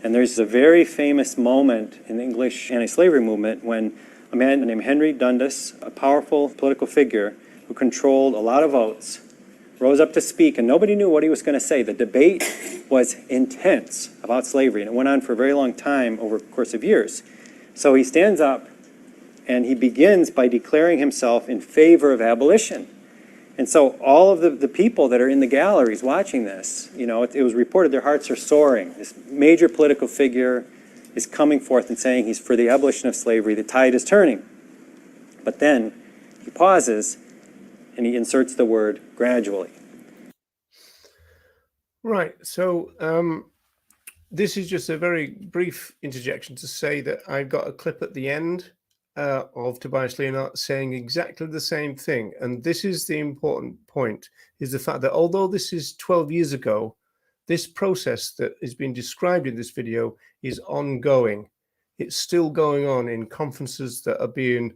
And there's a very famous moment in the English anti-slavery movement when a man named Henry Dundas, a powerful political figure who controlled a lot of votes, rose up to speak, and nobody knew what he was going to say. The debate was intense about slavery, and it went on for a very long time over the course of years. So he stands up, and he begins by declaring himself in favor of abolition. And so all of the people that are in the galleries watching this, you know, it was reported their hearts are soaring. This major political figure is coming forth and saying he's for the abolition of slavery. The tide is turning. But then he pauses and he inserts the word gradually. Right. So this is just a very brief interjection to say that I've got a clip at the end of Tobias Leonhardt saying exactly the same thing. And this is the important point, is the fact that although this is 12 years ago, this process that is being described in this video is ongoing. It's still going on in conferences that are being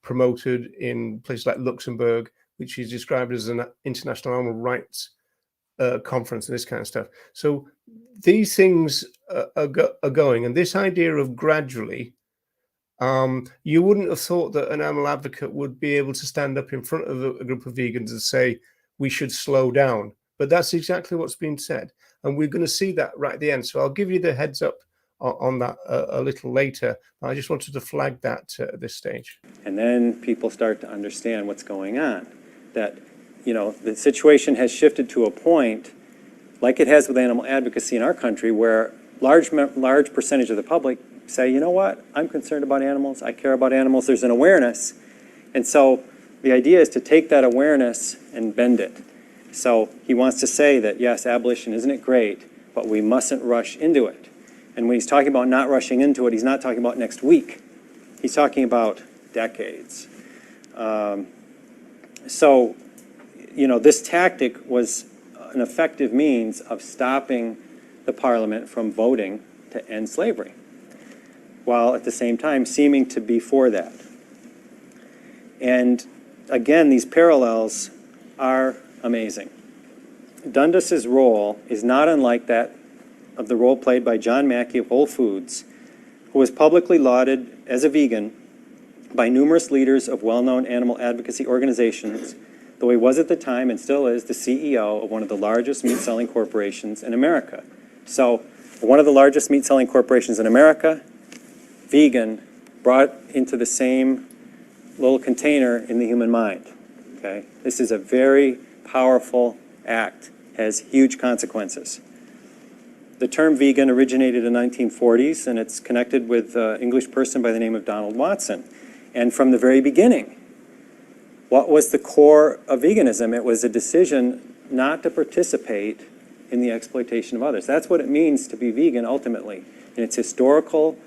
promoted in places like Luxembourg, which is described as an international animal rights conference and this kind of stuff. So these things are going, and this idea of gradually, you wouldn't have thought that an animal advocate would be able to stand up in front of a group of vegans and say, we should slow down. But that's exactly what's been said. And we're going to see that right at the end. So I'll give you the heads up on that a little later. I just wanted to flag that at this stage. And then people start to understand what's going on. That, you know, the situation has shifted to a point, like it has with animal advocacy in our country, where large percentage of the public say, you know what, I'm concerned about animals, I care about animals, there's an awareness. And so the idea is to take that awareness and bend it. So he wants to say that, yes, abolition, isn't it great, but we mustn't rush into it. And when he's talking about not rushing into it, he's not talking about next week. He's talking about decades. So, you know, this tactic was an effective means of stopping the Parliament from voting to end slavery, while at the same time seeming to be for that. And again, these parallels are amazing. Dundas's role is not unlike that of the role played by John Mackey of Whole Foods, who was publicly lauded as a vegan by numerous leaders of well-known animal advocacy organizations, though he was at the time and still is the CEO of one of the largest meat-selling corporations in America. So one of the largest meat-selling corporations in America, vegan, brought into the same little container in the human mind. Okay? This is a very powerful act, has huge consequences. The term vegan originated in the 1940s, and it's connected with an English person by the name of Donald Watson. And from the very beginning, what was the core of veganism? It was a decision not to participate in the exploitation of others. That's what it means to be vegan ultimately. In its historical,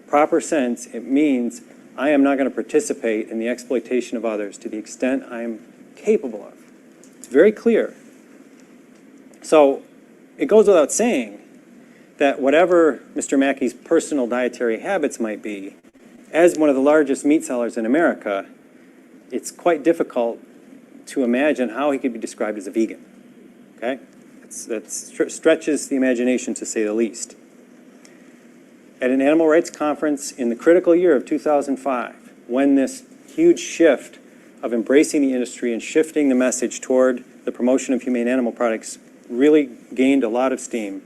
proper sense, it means I am not going to participate in the exploitation of others to the extent I am capable of. It's very clear. So it goes without saying that whatever Mr. Mackey's personal dietary habits might be, as one of the largest meat sellers in America, it's quite difficult to imagine how he could be described as a vegan. Okay? That stretches the imagination, to say the least. At an animal rights conference in the critical year of 2005, when this huge shift of embracing the industry and shifting the message toward the promotion of humane animal products really gained a lot of steam,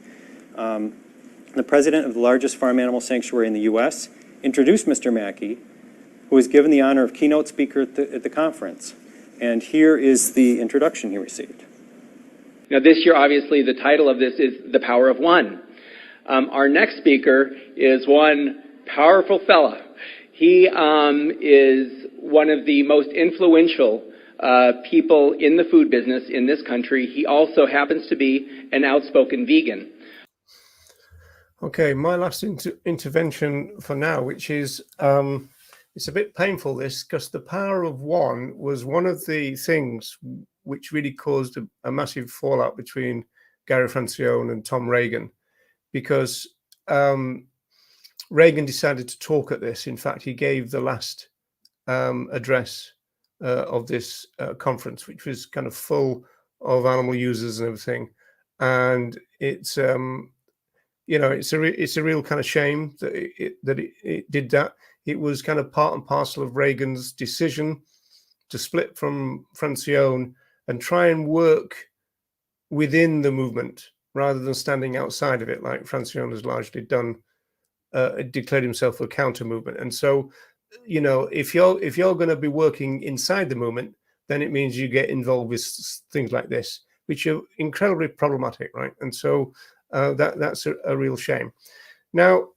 the president of the largest farm animal sanctuary in the U.S. introduced Mr. Mackey, who was given the honor of keynote speaker at the conference. And here is the introduction he received. Now this year, obviously, the title of this is The Power of One. Our next speaker is one powerful fella. He is one of the most influential people in the food business in this country. He also happens to be an outspoken vegan. Okay, my last intervention for now, which is, it's a bit painful this, because the power of one was one of the things which really caused a massive fallout between Gary Francione and Tom Reagan, because Reagan decided to talk at this. In fact, he gave the last address of this conference, which was kind of full of animal users and everything. And it's, you know, it's a real kind of shame that it did that. It was kind of part and parcel of Reagan's decision to split from Francione and try and work within the movement rather than standing outside of it, like Francione has largely done, declared himself a counter movement. And so, you know, if you're going to be working inside the movement, then it means you get involved with things like this, which are incredibly problematic, right? And so that's a real shame. Now,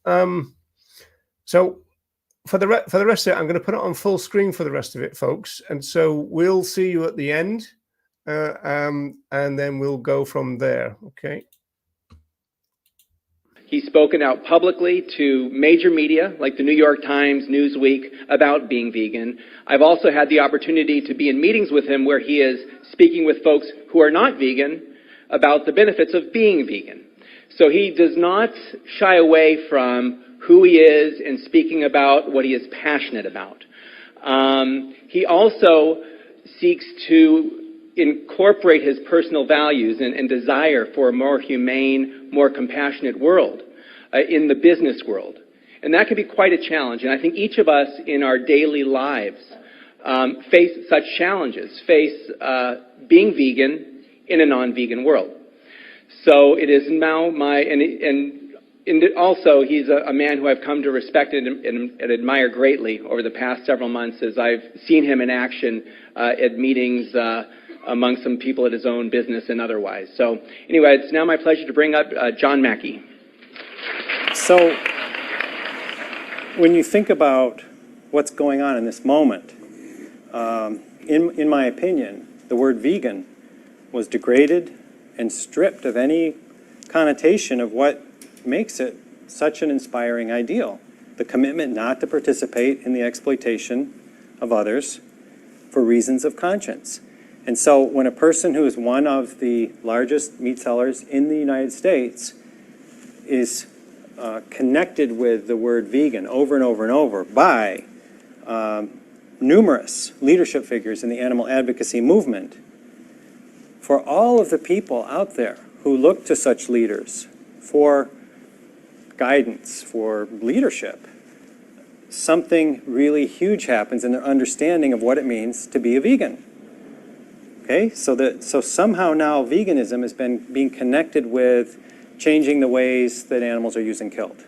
so for the rest of it, I'm going to put it on full screen for the rest of it, folks. And so we'll see you at the end, and then we'll go from there. Okay. He's spoken out publicly to major media like the New York Times, Newsweek, about being vegan. I've also had the opportunity to be in meetings with him where he is speaking with folks who are not vegan about the benefits of being vegan. So he does not shy away from who he is and speaking about what he is passionate about. He also seeks to incorporate his personal values and desire for a more humane, more compassionate world in the business world. And that can be quite a challenge. And I think each of us in our daily lives face such challenges, face being vegan in a non-vegan world. So it is now also he's a man who I've come to respect and admire greatly over the past several months as I've seen him in action at meetings among some people at his own business and otherwise. So anyway, it's now my pleasure to bring up John Mackey. So when you think about what's going on in this moment, in my opinion, the word vegan was degraded and stripped of any connotation of what makes it such an inspiring ideal. The commitment not to participate in the exploitation of others for reasons of conscience. And so when a person who is one of the largest meat sellers in the United States is connected with the word vegan over and over and over by numerous leadership figures in the animal advocacy movement, for all of the people out there who look to such leaders for guidance, for leadership, something really huge happens in their understanding of what it means to be a vegan. Okay, so somehow now veganism has been being connected with changing the ways that animals are used and killed.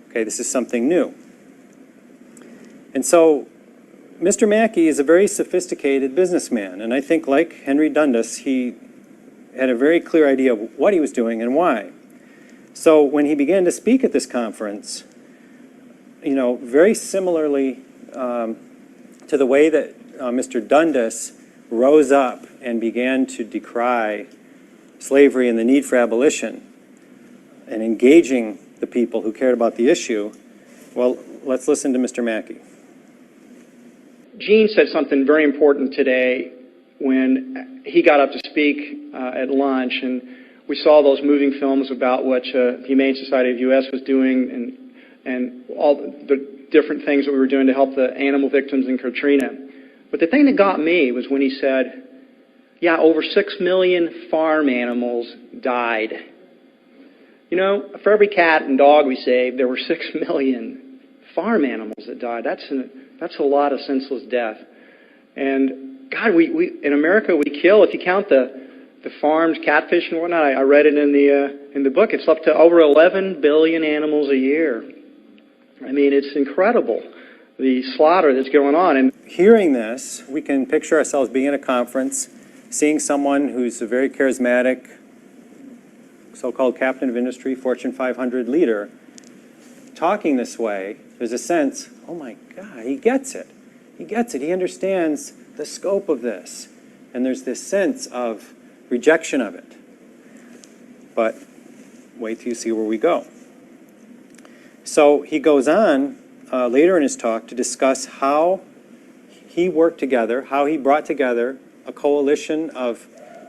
Okay, this is something new. And so Mr. Mackey is a very sophisticated businessman, and I think like Henry Dundas, he had a very clear idea of what he was doing and why. So when he began to speak at this conference, you know, very similarly to the way that Mr. Dundas rose up and began to decry slavery and the need for abolition and engaging the people who cared about the issue, well, let's listen to Mr. Mackey. Gene said something very important today when he got up to speak at lunch, and we saw those moving films about what Humane Society of U.S. was doing and all the different things that we were doing to help the animal victims in Katrina. But the thing that got me was when he said, yeah, over 6 million farm animals died. You know, for every cat and dog we saved, there were 6 million farm animals that died. That's a lot of senseless death. And God, we in America we kill, if you count the farms, catfish and whatnot. I read it in the book. It's up to over 11 billion animals a year. I mean, it's incredible, the slaughter that's going on. And hearing this, we can picture ourselves being at a conference, seeing someone who's a very charismatic, so-called captain of industry, Fortune 500 leader, talking this way. There's a sense, oh my God, he gets it. He gets it. He understands the scope of this. And there's this sense of rejection of it. But wait till you see where we go. So he goes on later in his talk to discuss how he worked together, how he brought together a coalition of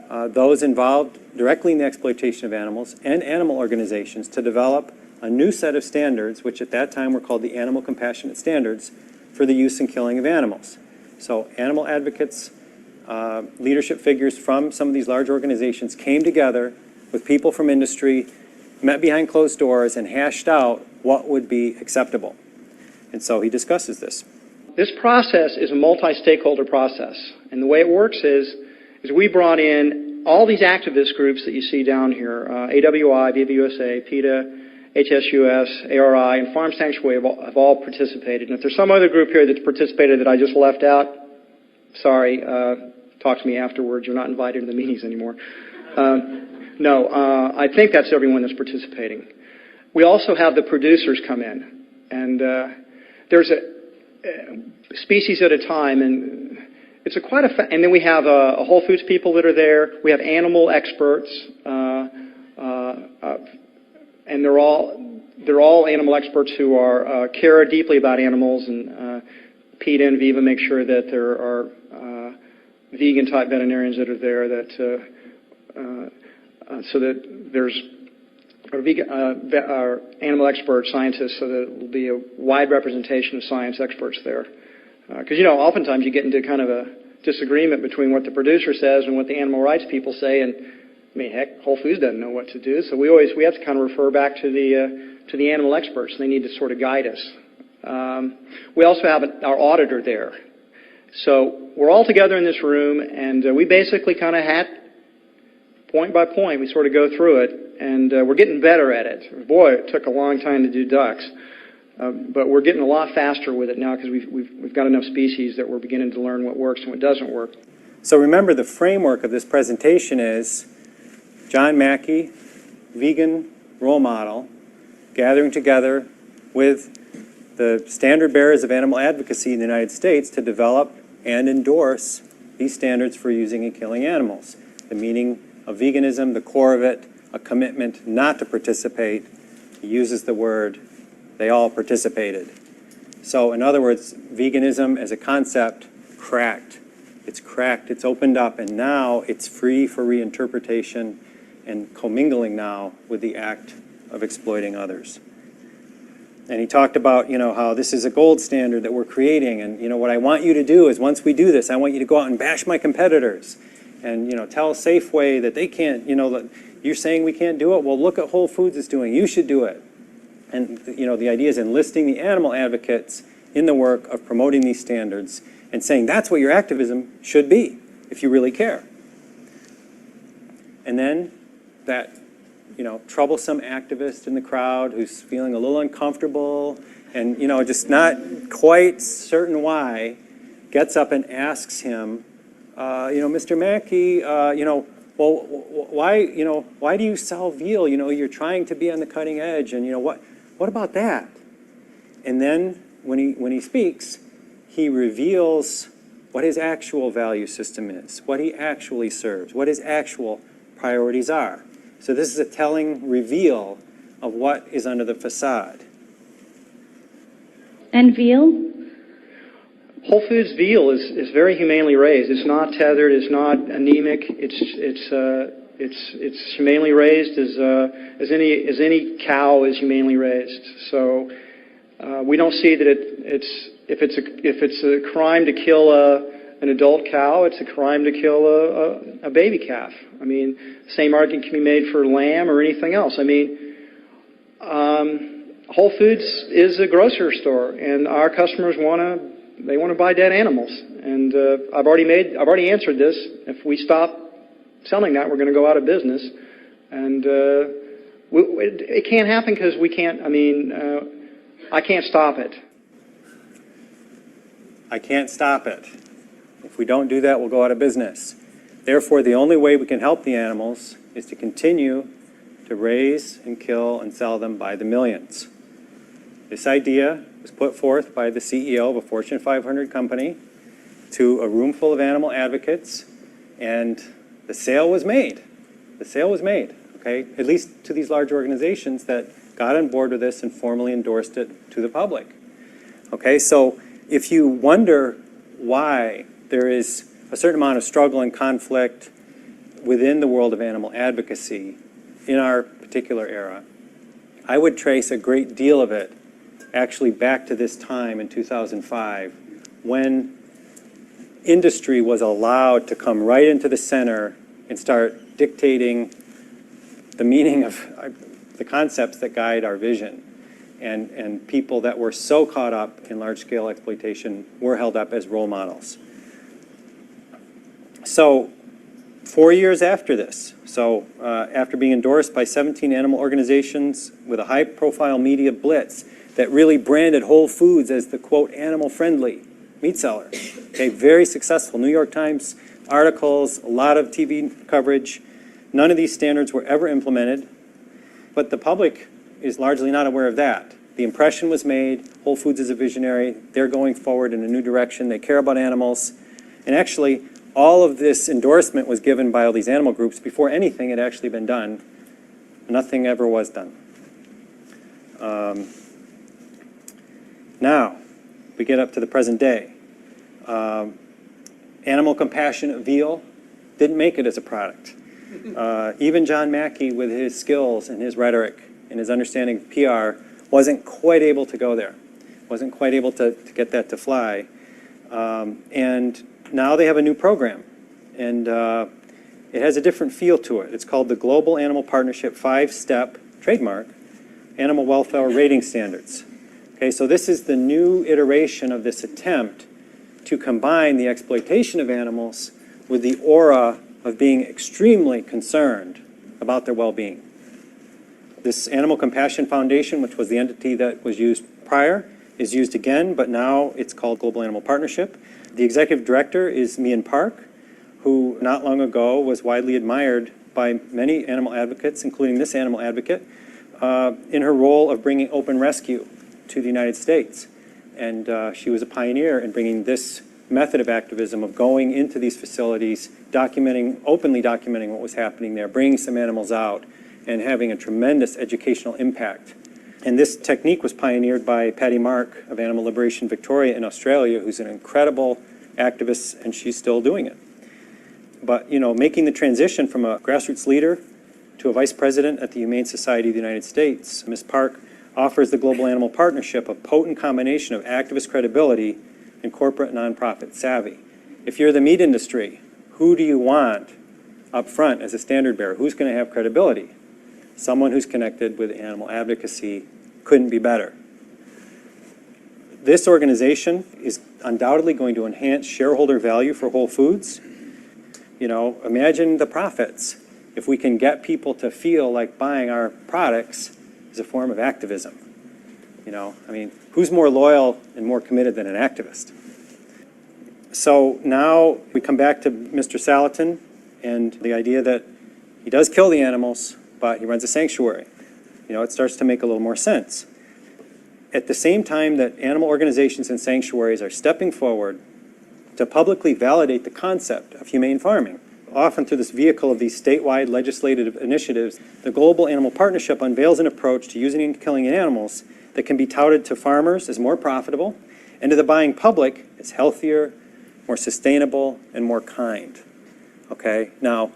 those involved directly in the exploitation of animals and animal organizations to develop a new set of standards, which at that time were called the Animal Compassionate Standards, for the use and killing of animals. So animal advocates, leadership figures from some of these large organizations came together with people from industry, met behind closed doors, and hashed out what would be acceptable. And so he discusses this. this process is a multi-stakeholder process. And the way it works is we brought in all these activist groups that you see down here, AWI, VVUSA, PETA, HSUS, ARI, and Farm Sanctuary have all participated. And if there's some other group here that's participated that I just left out, sorry, talk to me afterwards. You're not invited to the meetings anymore. No, I think that's everyone that's participating. We also have the producers come in, and there's a species at a time, and it's and then we have Whole Foods people that are there. We have animal experts, and they're all animal experts who are care deeply about animals, and PETA and Viva make sure that there are vegan type veterinarians that are there, that so that there's our animal experts, scientists, so that there will be a wide representation of science experts there. Because, oftentimes you get into kind of a disagreement between what the producer says and what the animal rights people say, and I mean, heck, Whole Foods doesn't know what to do, so we have to kind of refer back to the animal experts. They need to sort of guide us. We also have our auditor there. So we're all together in this room, and we basically kind of point by point, we sort of go through it, and we're getting better at it. Boy, it took a long time to do ducks, but we're getting a lot faster with it now because we've got enough species that we're beginning to learn what works and what doesn't work. So remember, the framework of this presentation is John Mackey, vegan role model, gathering together with the standard bearers of animal advocacy in the United States to develop and endorse these standards for using and killing animals. The meaning of veganism, the core of it, a commitment not to participate. He uses the word, they all participated. So in other words, veganism as a concept, cracked. It's cracked, it's opened up, and now it's free for reinterpretation and commingling now with the act of exploiting others. And he talked about, how this is a gold standard that we're creating, and, what I want you to do is once we do this, I want you to go out and bash my competitors and, tell Safeway that they can't, that you're saying we can't do it? Well, look at Whole Foods is doing. You should do it. And, the idea is enlisting the animal advocates in the work of promoting these standards and saying that's what your activism should be if you really care. And then that, troublesome activist in the crowd who's feeling a little uncomfortable and, just not quite certain why, gets up and asks him, Mr. Mackey, well, why do you sell veal? You're trying to be on the cutting edge, and what about that? And then when he speaks, he reveals what his actual value system is, what he actually serves, what his actual priorities are. So this is a telling reveal of what is under the facade. And veal? Whole Foods veal is very humanely raised. It's not tethered. It's not anemic. It's humanely raised as any cow is humanely raised. So we don't see that if it's a crime to kill an adult cow, it's a crime to kill a baby calf. I mean, same argument can be made for lamb or anything else. I mean, Whole Foods is a grocery store, and our customers want to buy dead animals. And I've already answered this. If we stop selling that, we're going to go out of business. And it can't happen because we can't. I mean, I can't stop it. I can't stop it. If we don't do that, we'll go out of business. Therefore, the only way we can help the animals is to continue to raise and kill and sell them by the millions. This idea was put forth by the CEO of a Fortune 500 company to a room full of animal advocates, and the sale was made. The sale was made, okay? At least to these large organizations that got on board with this and formally endorsed it to the public. Okay, so if you wonder why there is a certain amount of struggle and conflict within the world of animal advocacy in our particular era, I would trace a great deal of it actually back to this time in 2005 when industry was allowed to come right into the center and start dictating the meaning of the concepts that guide our vision. And people that were so caught up in large-scale exploitation were held up as role models. So 4 years after this, so after being endorsed by 17 animal organizations with a high-profile media blitz that really branded Whole Foods as the, quote, animal-friendly meat seller. Okay, very successful. New York Times articles, a lot of TV coverage. None of these standards were ever implemented, but the public is largely not aware of that. The impression was made, Whole Foods is a visionary, they're going forward in a new direction, they care about animals, and actually, all of this endorsement was given by all these animal groups before anything had actually been done. Nothing ever was done. Now, we get up to the present day. Animal compassionate veal didn't make it as a product. Even John Mackey, with his skills and his rhetoric and his understanding of PR, wasn't quite able to go there. Wasn't quite able to get that to fly. And now they have a new program, and it has a different feel to it. It's called the Global Animal Partnership 5-Step Trademark Animal Welfare Rating Standards. Okay, so this is the new iteration of this attempt to combine the exploitation of animals with the aura of being extremely concerned about their well-being. This Animal Compassion Foundation, which was the entity that was used prior, is used again, but now it's called Global Animal Partnership. The executive director is Mian Park, who not long ago was widely admired by many animal advocates, including this animal advocate, in her role of bringing open rescue to the United States. And she was a pioneer in bringing this method of activism of going into these facilities, openly documenting what was happening there, bringing some animals out, and having a tremendous educational impact. And this technique was pioneered by Patty Mark of Animal Liberation Victoria in Australia, who's an incredible activist, and she's still doing it. But, you know, making the transition from a grassroots leader to a vice president at the Humane Society of the United States, Ms. Park offers the Global Animal Partnership a potent combination of activist credibility and corporate nonprofit savvy. If you're the meat industry, who do you want up front as a standard bearer? Who's going to have credibility? Someone who's connected with animal advocacy. Couldn't be better. This organization is undoubtedly going to enhance shareholder value for Whole Foods. You know, imagine the profits if we can get people to feel like buying our products is a form of activism. You know, I mean, who's more loyal and more committed than an activist? So now we come back to Mr. Salatin and the idea that he does kill the animals, but he runs a sanctuary. You know, it starts to make a little more sense. At the same time that animal organizations and sanctuaries are stepping forward to publicly validate the concept of humane farming, often through this vehicle of these statewide legislative initiatives, the Global Animal Partnership unveils an approach to using and killing animals that can be touted to farmers as more profitable and to the buying public as healthier, more sustainable, and more kind. Okay, now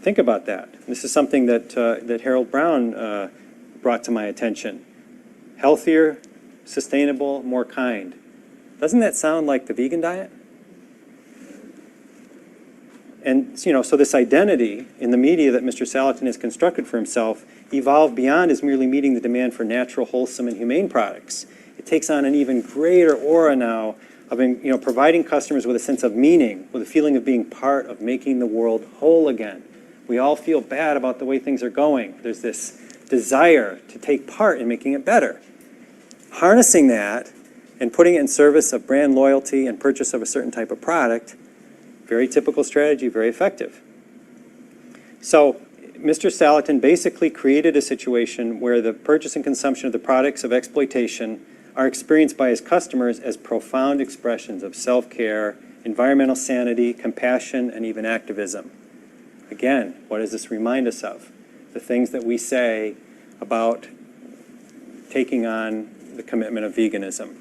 think about that. This is something that Harold Brown brought to my attention. Healthier, sustainable, more kind. Doesn't that sound like the vegan diet? And, you know, so this identity in the media that Mr. Salatin has constructed for himself evolved beyond as merely meeting the demand for natural, wholesome, and humane products. It takes on an even greater aura now of, you know, providing customers with a sense of meaning, with a feeling of being part of making the world whole again. We all feel bad about the way things are going. There's this desire to take part in making it better. Harnessing that and putting it in service of brand loyalty and purchase of a certain type of product, very typical strategy, very effective. So Mr. Salatin basically created a situation where the purchase and consumption of the products of exploitation are experienced by his customers as profound expressions of self-care, environmental sanity, compassion, and even activism. Again, what does this remind us of? The things that we say about taking on the commitment of veganism.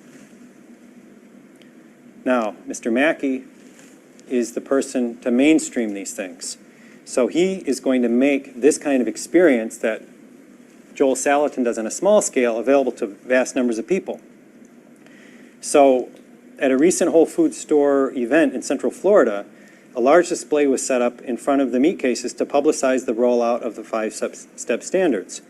Now, Mr. Mackey is the person to mainstream these things. So he is going to make this kind of experience that Joel Salatin does on a small scale available to vast numbers of people. So at a recent Whole Foods store event in Central Florida, a large display was set up in front of the meat cases to publicize the rollout of the 5-step standards.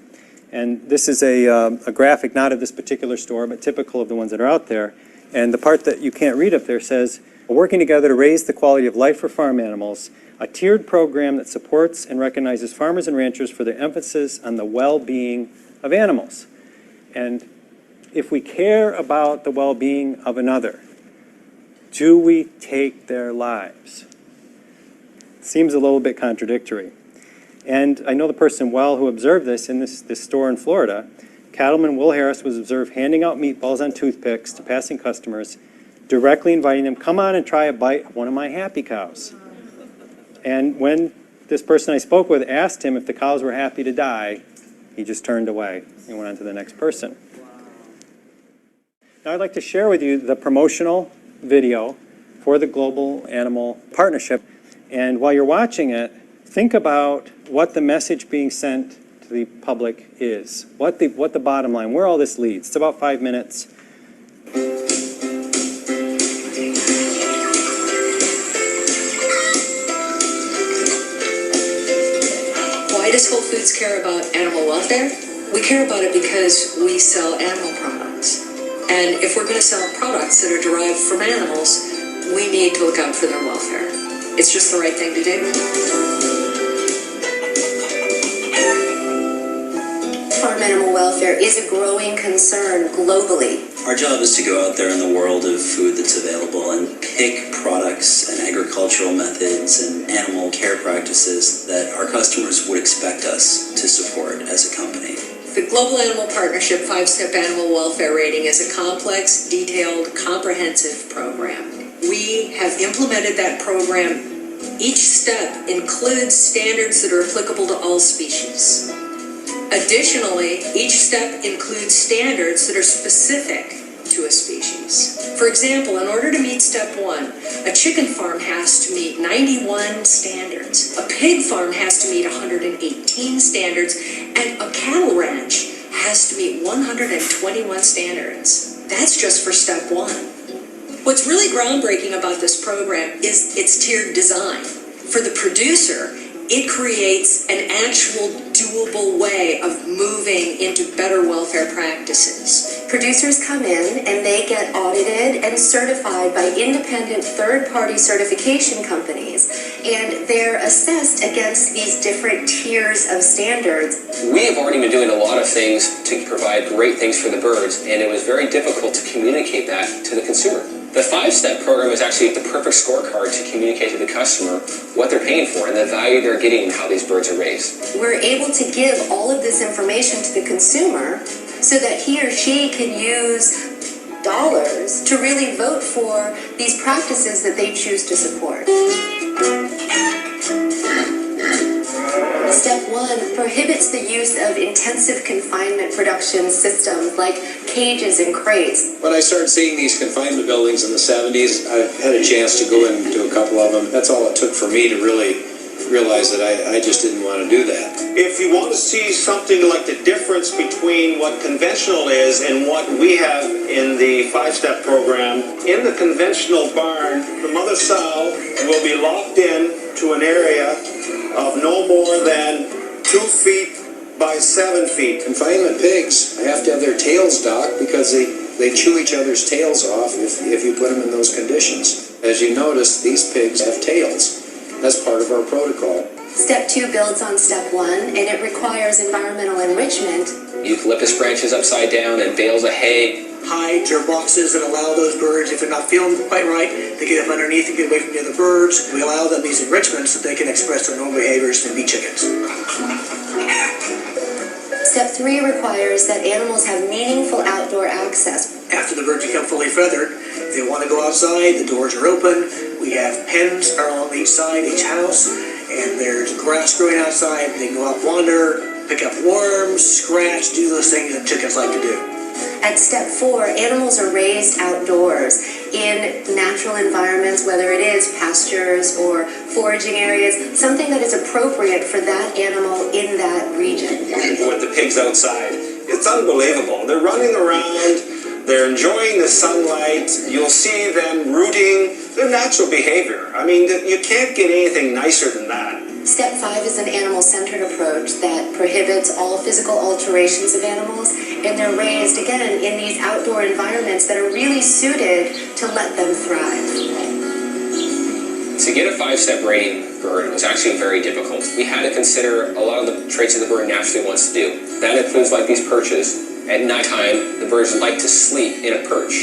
And this is a graphic, not of this particular store, but typical of the ones that are out there. And the part that you can't read up there says, We're working together to raise the quality of life for farm animals, a tiered program that supports and recognizes farmers and ranchers for their emphasis on the well-being of animals. And if we care about the well-being of another, do we take their lives? Seems a little bit contradictory. And I know the person well who observed this in this store in Florida. Cattleman Will Harris was observed handing out meatballs on toothpicks to passing customers, directly inviting them, come on and try a bite of one of my happy cows. And when this person I spoke with asked him if the cows were happy to die, he just turned away and went on to the next person. Now I'd like to share with you the promotional video for the Global Animal Partnership. And while you're watching it, think about what the message being sent to the public is, what the bottom line, where all this leads. It's about 5 minutes. Why does Whole Foods care about animal welfare? We care about it because we sell animal products. And if we're going to sell products that are derived from animals, we need to look out for their welfare. It's just the right thing to do. Farm animal welfare is a growing concern globally. Our job is to go out there in the world of food that's available and pick products and agricultural methods and animal care practices that our customers would expect us to support as a company. The Global Animal Partnership 5-Step Animal Welfare Rating is a complex, detailed, comprehensive program. We have implemented that program. Each step includes standards that are applicable to all species. Additionally, each step includes standards that are specific to a species. For example, in order to meet step 1, a chicken farm has to meet 91 standards, a pig farm has to meet 118 standards, and a cattle ranch has to meet 121 standards. That's just for step 1. What's really groundbreaking about this program is its tiered design. For the producer, it creates an actual doable way of moving into better welfare practices. Producers come in and they get audited and certified by independent third-party certification companies, and they're assessed against these different tiers of standards. We have already been doing a lot of things to provide great things for the birds, and it was very difficult to communicate that to the consumer. The 5-Step program is actually the perfect scorecard to communicate to the customer what they're paying for and the value they're getting and how these birds are raised. We're able to give all of this information to the consumer so that he or she can use dollars to really vote for these practices that they choose to support. Step 1 prohibits the use of intensive confinement production systems like cages and crates. When I started seeing these confinement buildings in the 70s, I had a chance to go into a couple of them. That's all it took for me to really realize that I just didn't want to do that. If you want to see something like the difference between what conventional is and what we have in the 5-Step program, in the conventional barn, the mother sow will be locked in to an area of no more than 2 feet by 7 feet. Confinement pigs, I have to have their tails docked because they chew each other's tails off if you put them in those conditions. As you notice, these pigs have tails. That's part of our protocol. Step 2 builds on Step 1, and it requires environmental enrichment. Eucalyptus branches upside down and bales of hay. Hides or boxes that allow those birds, if they're not feeling quite right, to get up underneath and get away from the other birds. We allow them these enrichments so they can express their normal behaviors and be chickens. Step 3 requires that animals have meaningful outdoor access. After the birds become fully feathered, if they want to go outside, the doors are open. We have pens along each side, each house, and there's grass growing outside. They can go out, wander, pick up worms, scratch, do those things that chickens like to do. At Step 4, animals are raised outdoors in natural environments, whether it is pastures or foraging areas, something that is appropriate for that animal in that region. With the pigs outside, it's unbelievable. They're running around, they're enjoying the sunlight, you'll see them rooting, their natural behavior. I mean, you can't get anything nicer than that. Step 5 is an animal-centered approach that prohibits all physical alterations of animals, and they're raised, again, in these outdoor environments that are really suited to let them thrive. To get a 5-step rating bird was actually very difficult. We had to consider a lot of the traits that the bird naturally wants to do. That includes like these perches. At nighttime, the birds like to sleep in a perch.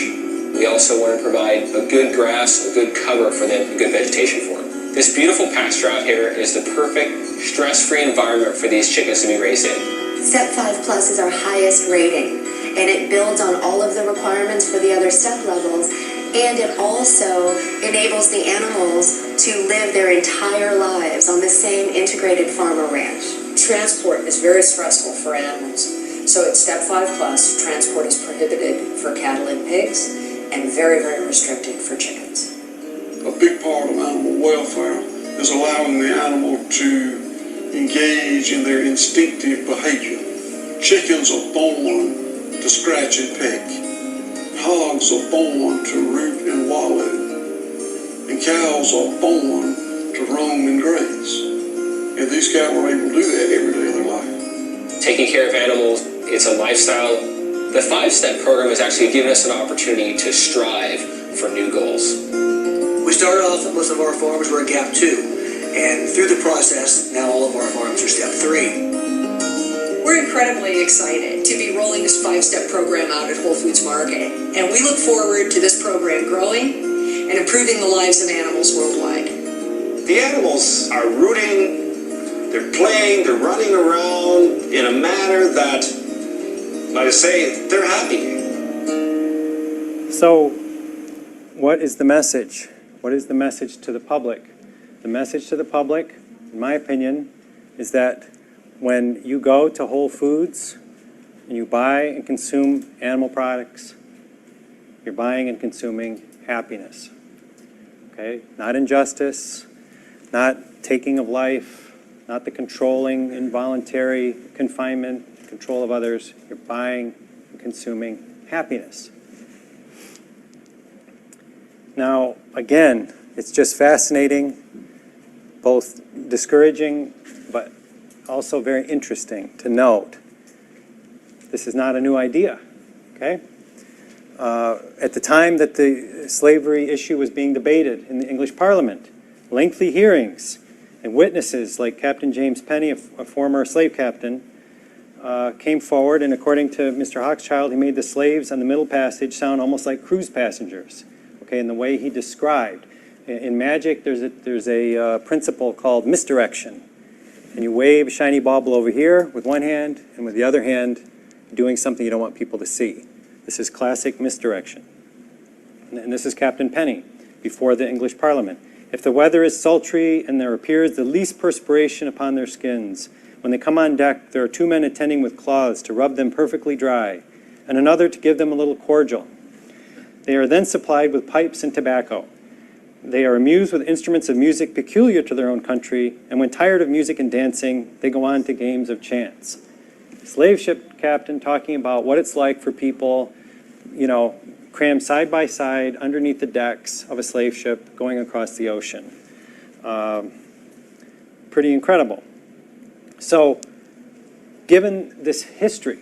We also want to provide a good grass, a good cover for them, a good vegetation for them. This beautiful pasture out here is the perfect stress-free environment for these chickens to be raised in. Step 5 Plus is our highest rating, and it builds on all of the requirements for the other step levels, and it also enables the animals to live their entire lives on the same integrated farm or ranch. Transport is very stressful for animals. So at Step 5 Plus, transport is prohibited for cattle and pigs and very, very restricted for chickens. A big part of animal welfare is allowing the animal to engage in their instinctive behavior. Chickens are born to scratch and peck. Hogs are born to root and wallow. And cows are born to roam and graze. And these cattle are able to do that every day of their life. Taking care of animals, it's a lifestyle. The 5-step program has actually given us an opportunity to strive for new goals. We started off that most of our farms were at Gap 2, and through the process, now all of our farms are Step 3. We're incredibly excited to be rolling this 5-step program out at Whole Foods Market, and we look forward to this program growing and improving the lives of animals worldwide. The animals are rooting, they're playing, they're running around in a manner that, like I say, they're happy. So, what is the message? What is the message to the public? The message to the public, in my opinion, is that when you go to Whole Foods and you buy and consume animal products, you're buying and consuming happiness. Okay? Not injustice, not taking of life, not the controlling, involuntary confinement, control of others. You're buying and consuming happiness. Now, again, it's just fascinating, both discouraging, but also very interesting to note. This is not a new idea, okay? At the time that the slavery issue was being debated in the English Parliament, lengthy hearings and witnesses like Captain James Penny, a former slave captain, came forward, and according to Mr. Hochschild, he made the slaves on the Middle Passage sound almost like cruise passengers, okay, in the way he described. In magic, there's a principle called misdirection. And you wave a shiny bauble over here with one hand, and with the other hand, doing something you don't want people to see. This is classic misdirection. And this is Captain Penny before the English Parliament. If the weather is sultry and there appears the least perspiration upon their skins, when they come on deck, there are 2 men attending with cloths to rub them perfectly dry, and another to give them a little cordial. They are then supplied with pipes and tobacco. They are amused with instruments of music peculiar to their own country, and when tired of music and dancing, they go on to games of chance. Slave ship captain talking about what it's like for people, you know, crammed side by side underneath the decks of a slave ship going across the ocean. Pretty incredible. So, given this history,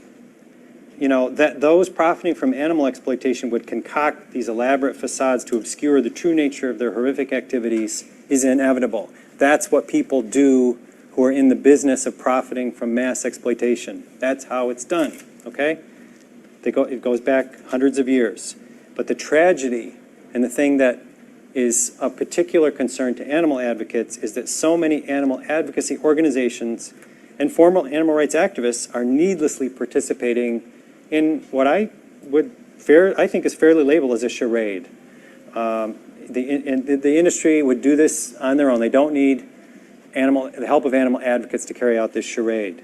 you know, that those profiting from animal exploitation would concoct these elaborate facades to obscure the true nature of their horrific activities is inevitable. That's what people do who are in the business of profiting from mass exploitation. That's how it's done, okay? It goes back hundreds of years. But the tragedy and the thing that is of particular concern to animal advocates is that so many animal advocacy organizations and former animal rights activists are needlessly participating in what I think is fairly labeled as a charade. The industry would do this on their own. They don't need the help of animal advocates to carry out this charade.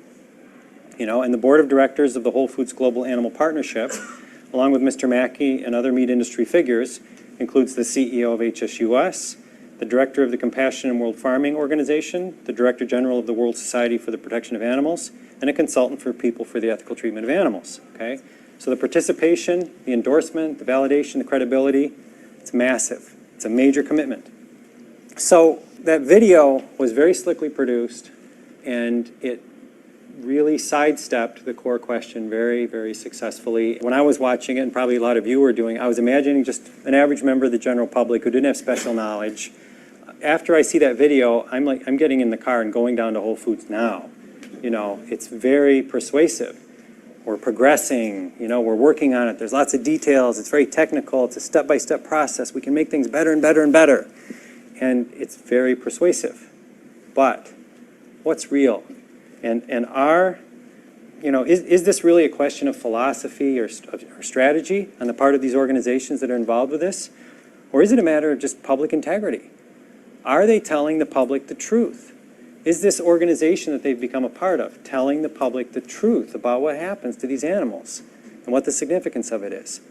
You know, and the board of directors of the Whole Foods Global Animal Partnership, along with Mr. Mackey and other meat industry figures, includes the CEO of HSUS, the director of the Compassion in World Farming Organization, the director general of the World Society for the Protection of Animals, and a consultant for People for the Ethical Treatment of Animals, okay? So the participation, the endorsement, the validation, the credibility, it's massive. It's a major commitment. So that video was very slickly produced, and it really sidestepped the core question very, very successfully. When I was watching it, and probably a lot of you were doing, I was imagining just an average member of the general public who didn't have special knowledge, after I see that video, I'm getting in the car and going down to Whole Foods now. You know, it's very persuasive. We're progressing, you know, we're working on it. There's lots of details. It's very technical. It's a step-by-step process. We can make things better and better and better. And it's very persuasive. But what's real? And our, you know, is this really a question of philosophy or strategy on the part of these organizations that are involved with this? Or is it a matter of just public integrity? Are they telling the public the truth? Is this organization that they've become a part of telling the public the truth about what happens to these animals and what the significance of it is?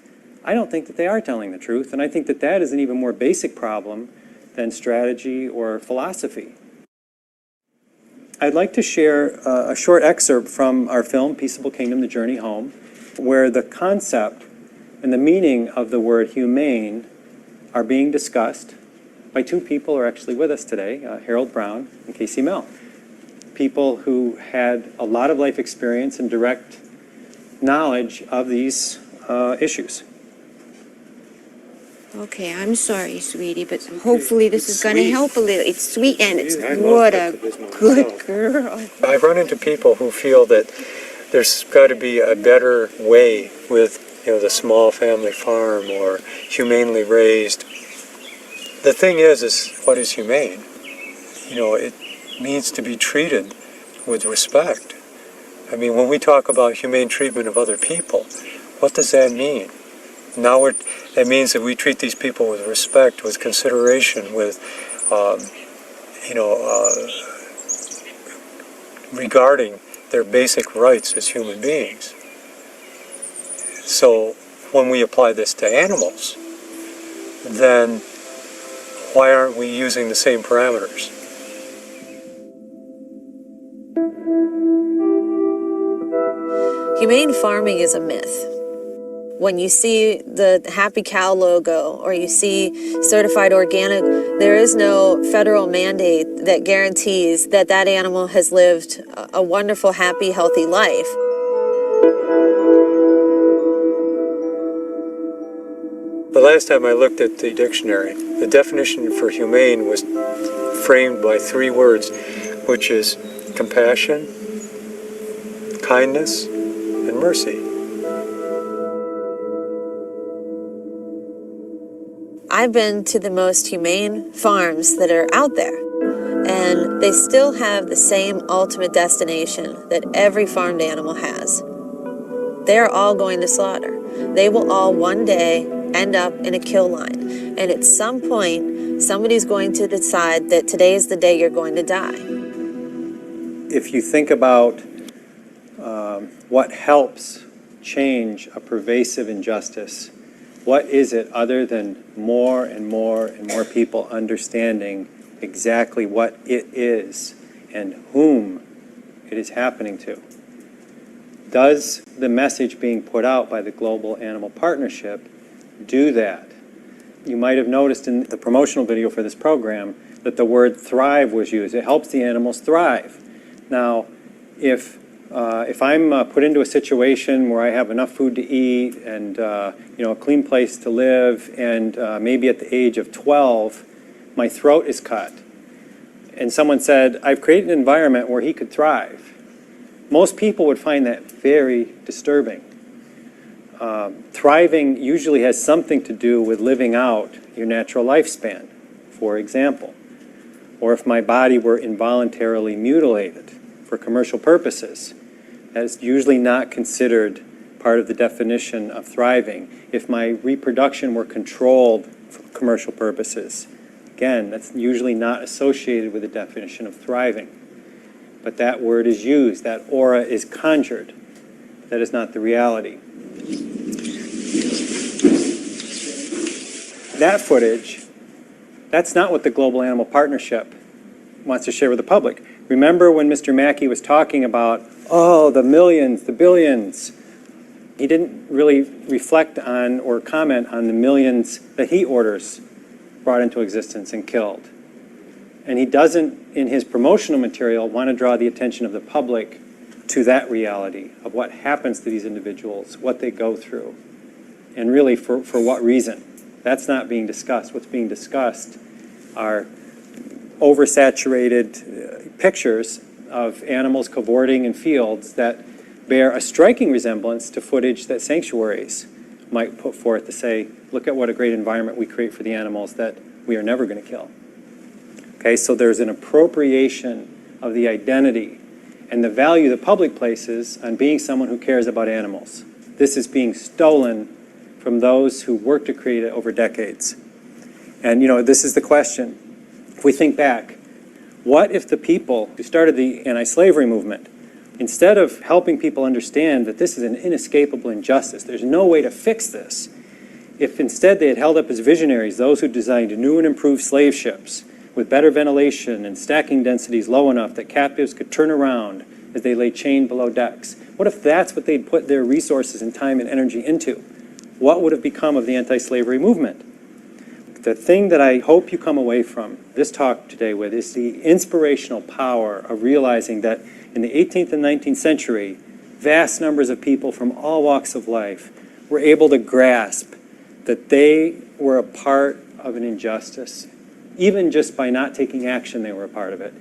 I don't think that they are telling the truth, and I think that that is an even more basic problem than strategy or philosophy. I'd like to share a short excerpt from our film, Peaceable Kingdom, The Journey Home, where the concept and the meaning of the word humane are being discussed by two people who are actually with us today, Harold Brown and Casey Mell. People who had a lot of life experience and direct knowledge of these issues. Okay, I'm sorry, sweetie, but hopefully this is going to help a little. It's sweet and it's what a good girl. I've run into people who feel that there's got to be a better way with, you know, the small family farm or humanely raised. The thing is what is humane? You know, it needs to be treated with respect. I mean, when we talk about humane treatment of other people, what does that mean? Now that means that we treat these people with respect, with consideration, with, regarding their basic rights as human beings. So when we apply this to animals, then why aren't we using the same parameters? Humane farming is a myth. When you see the Happy Cow logo or you see certified organic, there is no federal mandate that guarantees that that animal has lived a wonderful, happy, healthy life. The last time I looked at the dictionary, the definition for humane was framed by 3 words, which is compassion, kindness, and mercy. I've been to the most humane farms that are out there, and they still have the same ultimate destination that every farmed animal has. They are all going to slaughter. They will all one day end up in a kill line, and at some point, somebody's going to decide that today is the day you're going to die. If you think about what helps change a pervasive injustice, what is it other than more and more and more people understanding exactly what it is and whom it is happening to? Does the message being put out by the Global Animal Partnership do that? You might have noticed in the promotional video for this program that the word thrive was used. It helps the animals thrive. Now, if I'm put into a situation where I have enough food to eat and a clean place to live, and maybe at the age of 12, my throat is cut, and someone said, I've created an environment where he could thrive, most people would find that very disturbing. Thriving usually has something to do with living out your natural lifespan, for example. Or if my body were involuntarily mutilated for commercial purposes, that is usually not considered part of the definition of thriving. If my reproduction were controlled for commercial purposes, again, that's usually not associated with the definition of thriving. But that word is used, that aura is conjured. That is not the reality. That footage, that's not what the Global Animal Partnership wants to share with the public. Remember when Mr. Mackey was talking about, oh, the millions, the billions. He didn't really reflect on or comment on the millions that he orders brought into existence and killed. And he doesn't, in his promotional material, want to draw the attention of the public to that reality of what happens to these individuals, what they go through, and really for what reason. That's not being discussed. What's being discussed are oversaturated pictures of animals cavorting in fields that bear a striking resemblance to footage that sanctuaries might put forth to say, look at what a great environment we create for the animals that we are never going to kill. Okay, so there's an appropriation of the identity and the value the public places on being someone who cares about animals. This is being stolen from those who worked to create it over decades. And, this is the question. If we think back, what if the people who started the anti-slavery movement, instead of helping people understand that this is an inescapable injustice, there's no way to fix this, if instead they had held up as visionaries those who designed new and improved slave ships with better ventilation and stacking densities low enough that captives could turn around as they lay chained below decks, what if that's what they'd put their resources and time and energy into? What would have become of the anti-slavery movement? The thing that I hope you come away from this talk today with is the inspirational power of realizing that in the 18th and 19th century, vast numbers of people from all walks of life were able to grasp that they were a part of an injustice. Even just by not taking action, they were a part of it.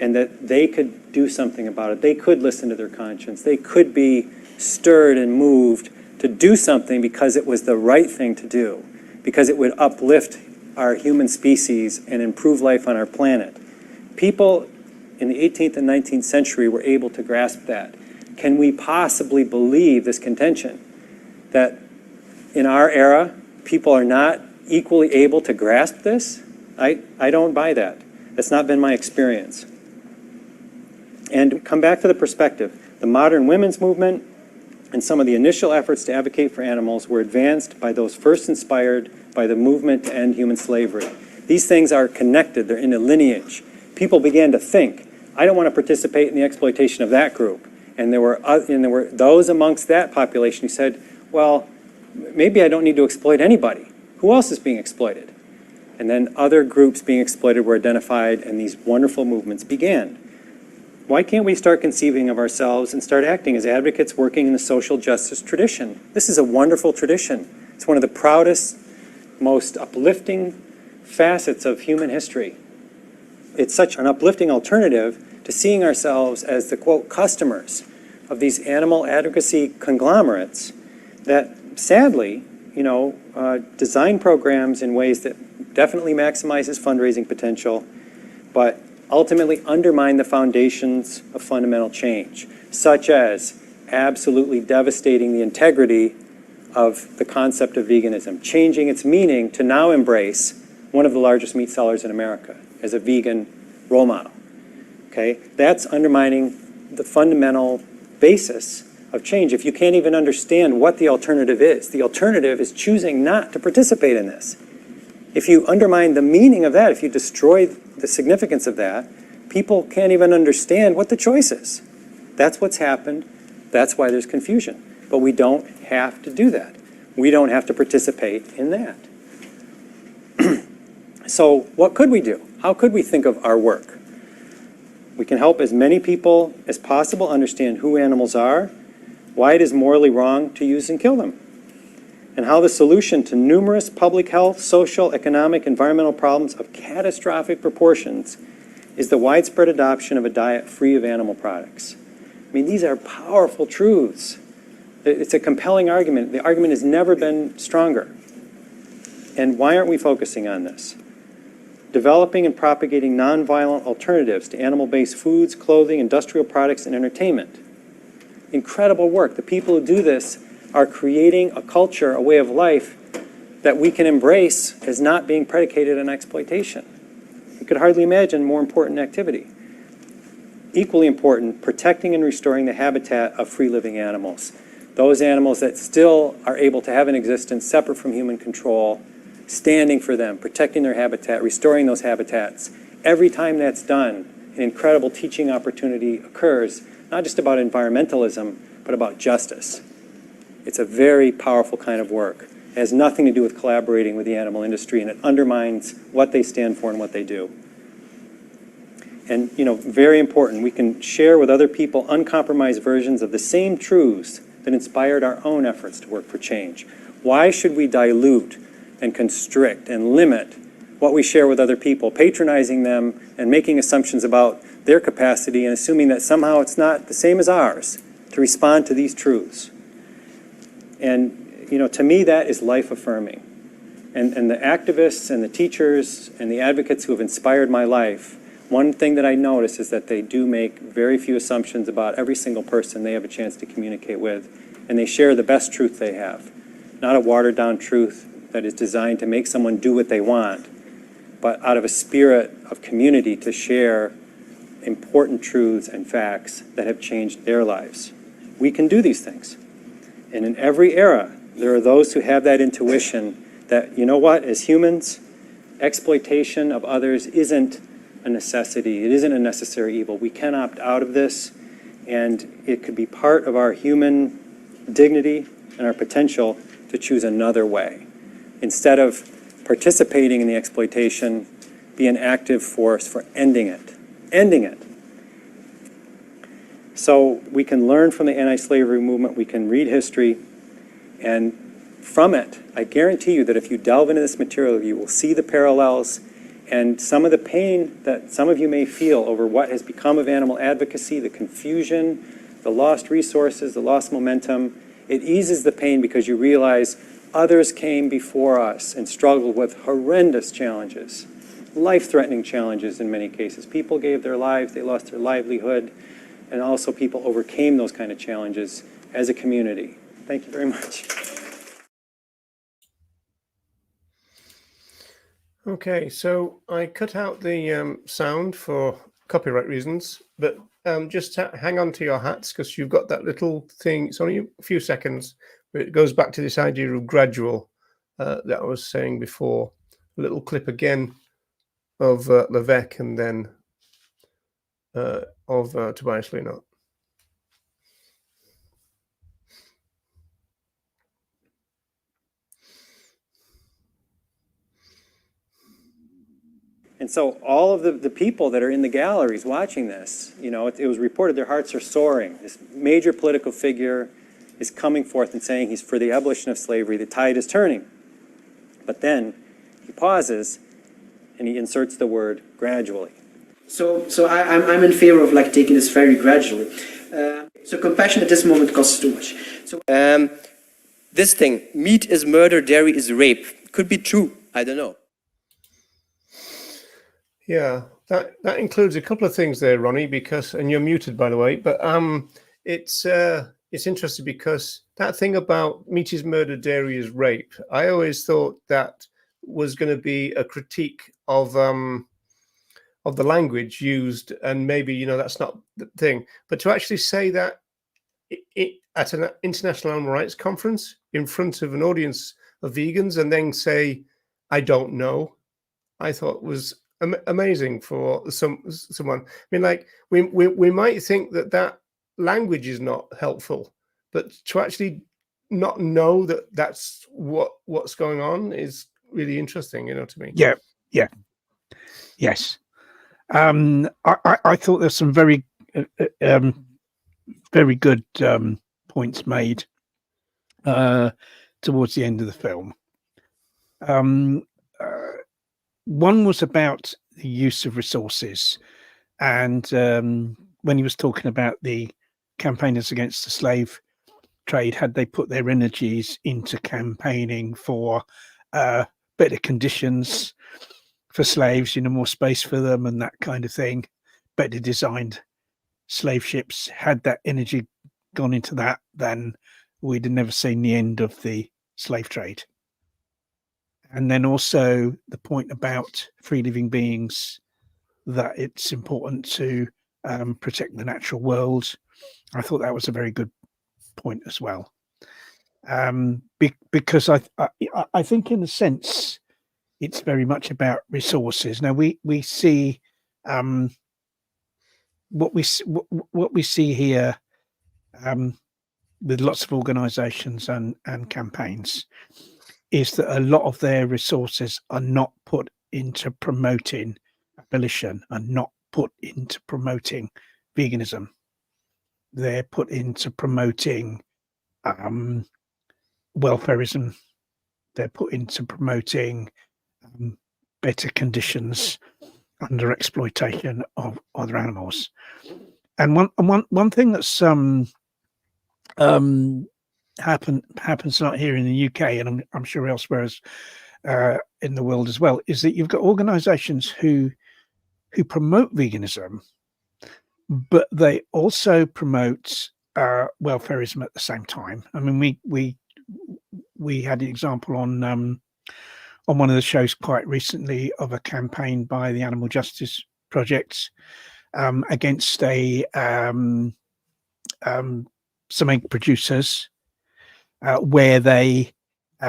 And that they could do something about it. They could listen to their conscience. They could be stirred and moved to do something because it was the right thing to do, because it would uplift our human species and improve life on our planet. People in the 18th and 19th century were able to grasp that. Can we possibly believe this contention that in our era, people are not equally able to grasp this? I don't buy that. That's not been my experience. And come back to the perspective. The modern women's movement and some of the initial efforts to advocate for animals were advanced by those first inspired by the movement to end human slavery. These things are connected. They're in a lineage. People began to think, I don't want to participate in the exploitation of that group. And there were those amongst that population who said, well, maybe I don't need to exploit anybody. Who else is being exploited? And then other groups being exploited were identified, and these wonderful movements began. Why can't we start conceiving of ourselves and start acting as advocates working in the social justice tradition? This is a wonderful tradition. It's one of the proudest, most uplifting facets of human history. It's such an uplifting alternative to seeing ourselves as the, quote, customers of these animal advocacy conglomerates that sadly, design programs in ways that definitely maximizes fundraising potential, but ultimately undermine the foundations of fundamental change, such as absolutely devastating the integrity of the concept of veganism, changing its meaning to now embrace one of the largest meat sellers in America as a vegan role model. Okay? That's undermining the fundamental basis of change. If you can't even understand what the alternative is choosing not to participate in this. If you undermine the meaning of that, if you destroy the significance of that, people can't even understand what the choice is. That's what's happened. That's why there's confusion. But we don't have to do that. We don't have to participate in that. So what could we do? How could we think of our work? We can help as many people as possible understand who animals are, why it is morally wrong to use and kill them, and how the solution to numerous public health, social, economic, environmental problems of catastrophic proportions is the widespread adoption of a diet free of animal products. I mean, these are powerful truths. It's a compelling argument. The argument has never been stronger. And why aren't we focusing on this? Developing and propagating nonviolent alternatives to animal-based foods, clothing, industrial products, and entertainment. Incredible work. The people who do this are creating a culture, a way of life that we can embrace as not being predicated on exploitation. You could hardly imagine more important activity. Equally important, protecting and restoring the habitat of free-living animals. Those animals that still are able to have an existence separate from human control, standing for them, protecting their habitat, restoring those habitats. Every time that's done, an incredible teaching opportunity occurs, not just about environmentalism, but about justice. It's a very powerful kind of work. It has nothing to do with collaborating with the animal industry, and it undermines what they stand for and what they do. And, very important, we can share with other people uncompromised versions of the same truths that inspired our own efforts to work for change. Why should we dilute and constrict and limit what we share with other people, patronizing them and making assumptions about their capacity and assuming that somehow it's not the same as ours to respond to these truths. And, you know, to me, that is life affirming. And the activists and the teachers and the advocates who have inspired my life, one thing that I notice is that they do make very few assumptions about every single person they have a chance to communicate with, and they share the best truth they have. Not a watered down truth that is designed to make someone do what they want, but out of a spirit of community to share important truths and facts that have changed their lives. We can do these things. And in every era, there are those who have that intuition that, you know what, as humans, exploitation of others isn't a necessity. It isn't a necessary evil. We can opt out of this, and it could be part of our human dignity and our potential to choose another way. Instead of participating in the exploitation, be an active force for ending it. Ending it. So we can learn from the anti-slavery movement, we can read history, and from it, I guarantee you that if you delve into this material, you will see the parallels and some of the pain that some of you may feel over what has become of animal advocacy, the confusion, the lost resources, the lost momentum. It eases the pain because you realize others came before us and struggled with horrendous challenges, life-threatening challenges in many cases. People gave their lives, they lost their livelihood, and also people overcame those kind of challenges as a community. Thank you very much. Okay, so I cut out the sound for copyright reasons, but just hang on to your hats because you've got that little thing. It's only a few seconds, but it goes back to this idea of gradual that I was saying before. A little clip again of LaVeck and then of Tobias Lenotte. And so all of the people that are in the galleries watching this, you know, it was reported their hearts are soaring. This major political figure is coming forth and saying he's for the abolition of slavery. The tide is turning. But then he pauses and he inserts the word gradually. So I'm in favor of like taking this very gradually. So compassion at this moment costs too much. So this thing, meat is murder, dairy is rape, could be true. I don't know. Yeah, that includes a couple of things there, Ronnie, because, and you're muted by the way, but it's interesting because that thing about meat is murder, dairy is rape, I always thought that was going to be a critique of the language used, and maybe, you know, that's not the thing, but to actually say that at an international animal rights conference in front of an audience of vegans and then say, I don't know, I thought was amazing for someone. I mean, like we might think that language is not helpful, but to actually not know that that's what's going on is really interesting, you know, to me. Yeah. Yes. I thought there's some very good points made towards the end of the film. One was about the use of resources, and when he was talking about the campaigners against the slave trade, had they put their energies into campaigning for better conditions for slaves, you know, more space for them and that kind of thing, better designed slave ships, had that energy gone into that, then we'd have never seen the end of the slave trade. And then also the point about free living beings, that it's important to protect the natural world. I thought that was a very good point as well. Because I think in a sense, it's very much about resources. Now we see what we see here with lots of organisations and campaigns is that a lot of their resources are not put into promoting abolition, and not put into promoting veganism. They're put into promoting welfareism. They're put into promoting better conditions under exploitation of other animals. And one thing that's happens a lot here in the UK, and I'm sure elsewhere in the world as well, is that you've got organisations who promote veganism, but they also promote welfareism at the same time. I mean, we had an example on one of the shows quite recently of a campaign by the Animal Justice Project against some egg producers, where they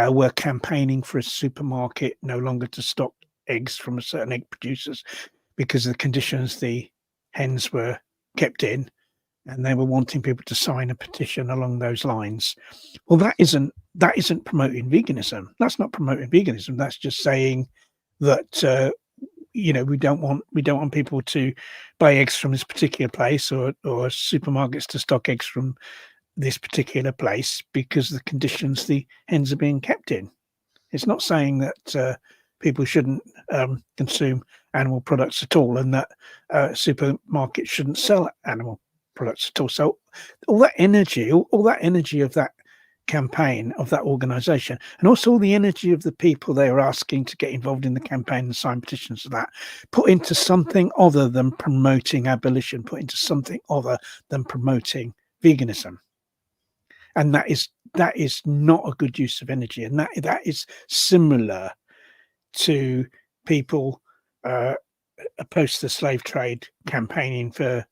were campaigning for a supermarket no longer to stock eggs from a certain egg producers because of the conditions the hens were kept in, and they were wanting people to sign a petition along those lines. Well, that isn't promoting veganism. That's not promoting veganism. That's just saying that we don't want people to buy eggs from this particular place, or supermarkets to stock eggs from this particular place because of the conditions the hens are being kept in. It's not saying that people shouldn't consume animal products at all, and that supermarkets shouldn't sell animal products at all. So all that energy of that campaign, of that organization, and also all the energy of the people they are asking to get involved in the campaign and sign petitions for that, put into something other than promoting abolition, put into something other than promoting veganism. And that is not a good use of energy, and that is similar to people opposed to the slave trade campaigning for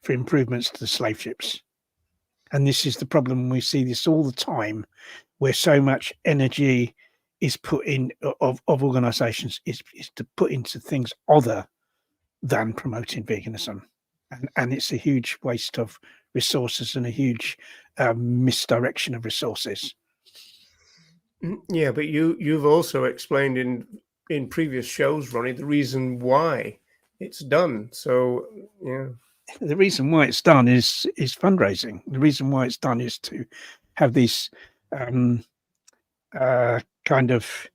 improvements to the slave ships. And this is the problem. We see this all the time, where so much energy is put in of organisations is to put into things other than promoting veganism, and it's a huge waste of resources and a huge misdirection of resources. Yeah, but you've also explained in previous shows, Ronnie, the reason why it's done. So yeah, the reason why it's done is fundraising. The reason why it's done is to have these kind of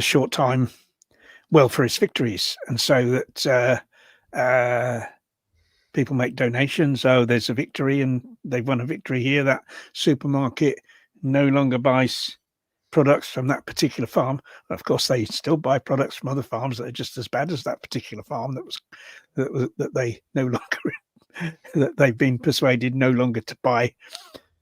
short time welfareist victories, and so that people make donations. Oh, there's a victory, and they've won a victory here. That supermarket no longer buys products from that particular farm. Of course, they still buy products from other farms that are just as bad as that particular farm that they no longer that they've been persuaded no longer to buy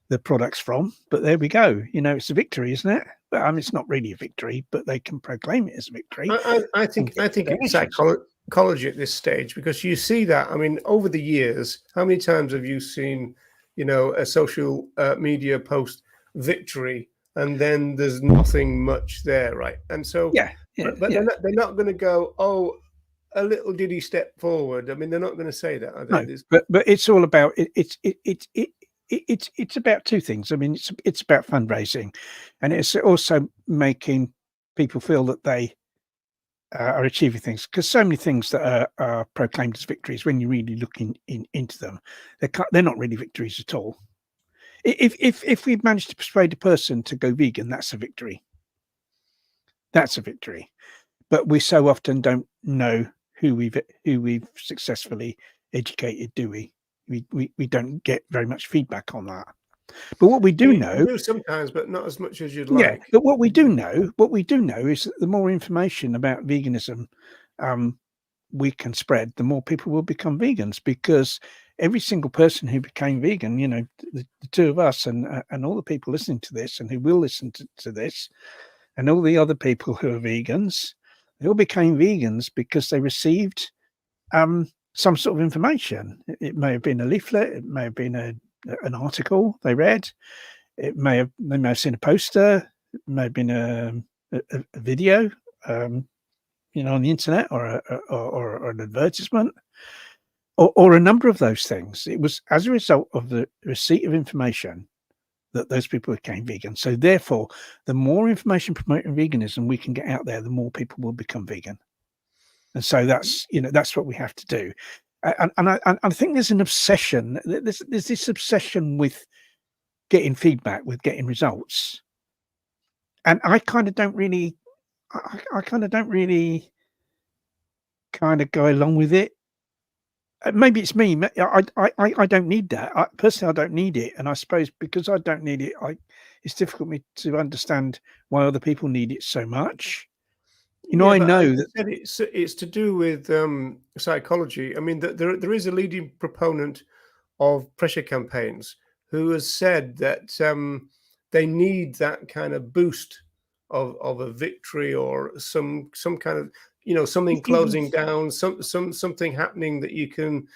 the products from. But there we go. It's a victory, isn't it? But I mean, it's not really a victory, but they can proclaim it as a victory. I think it's psychology at this stage, because you see that. I mean, over the years, how many times have you seen, a social media post victory, and then there's nothing much there, right? And so, but they're not going to go, oh, a little did he step forward. I mean, they're not going to say that, are they? No, but it's all about it's about two things. I mean, it's about fundraising, and it's also making people feel that they are achieving things, because so many things that are proclaimed as victories, when you really look into them, they're not really victories at all. If we've managed to persuade a person to go vegan, that's a victory. That's a victory. But we so often don't know who we've successfully educated, do we? We don't get very much feedback on that. But what we do know, you do sometimes, but not as much as you'd like. Yeah, but what we do know is that the more information about veganism we can spread, the more people will become vegans, because every single person who became vegan, the two of us and all the people listening to this and who will listen to this, and all the other people who are vegans, they all became vegans because they received some sort of information. It may have been a leaflet, it may have been an article they read, they may have seen a poster, it may have been a video, on the internet, or an advertisement, or a number of those things. It was as a result of the receipt of information that those people became vegan. So therefore, the more information promoting veganism we can get out there, the more people will become vegan. And so that's what we have to do. And I think there's an obsession. There's this obsession with getting feedback, with getting results. And I kind of don't really I kind of don't really kind of go along with it. Maybe it's me. I don't need that. Personally, I don't need it, and I suppose because I don't need it, it's difficult for me to understand why other people need it so much. You know, Yeah, I but know as that. I said, it's to do with psychology. I mean, there is a leading proponent of pressure campaigns who has said that they need that kind of boost of a victory or some kind of something Even closing down, something happening that you can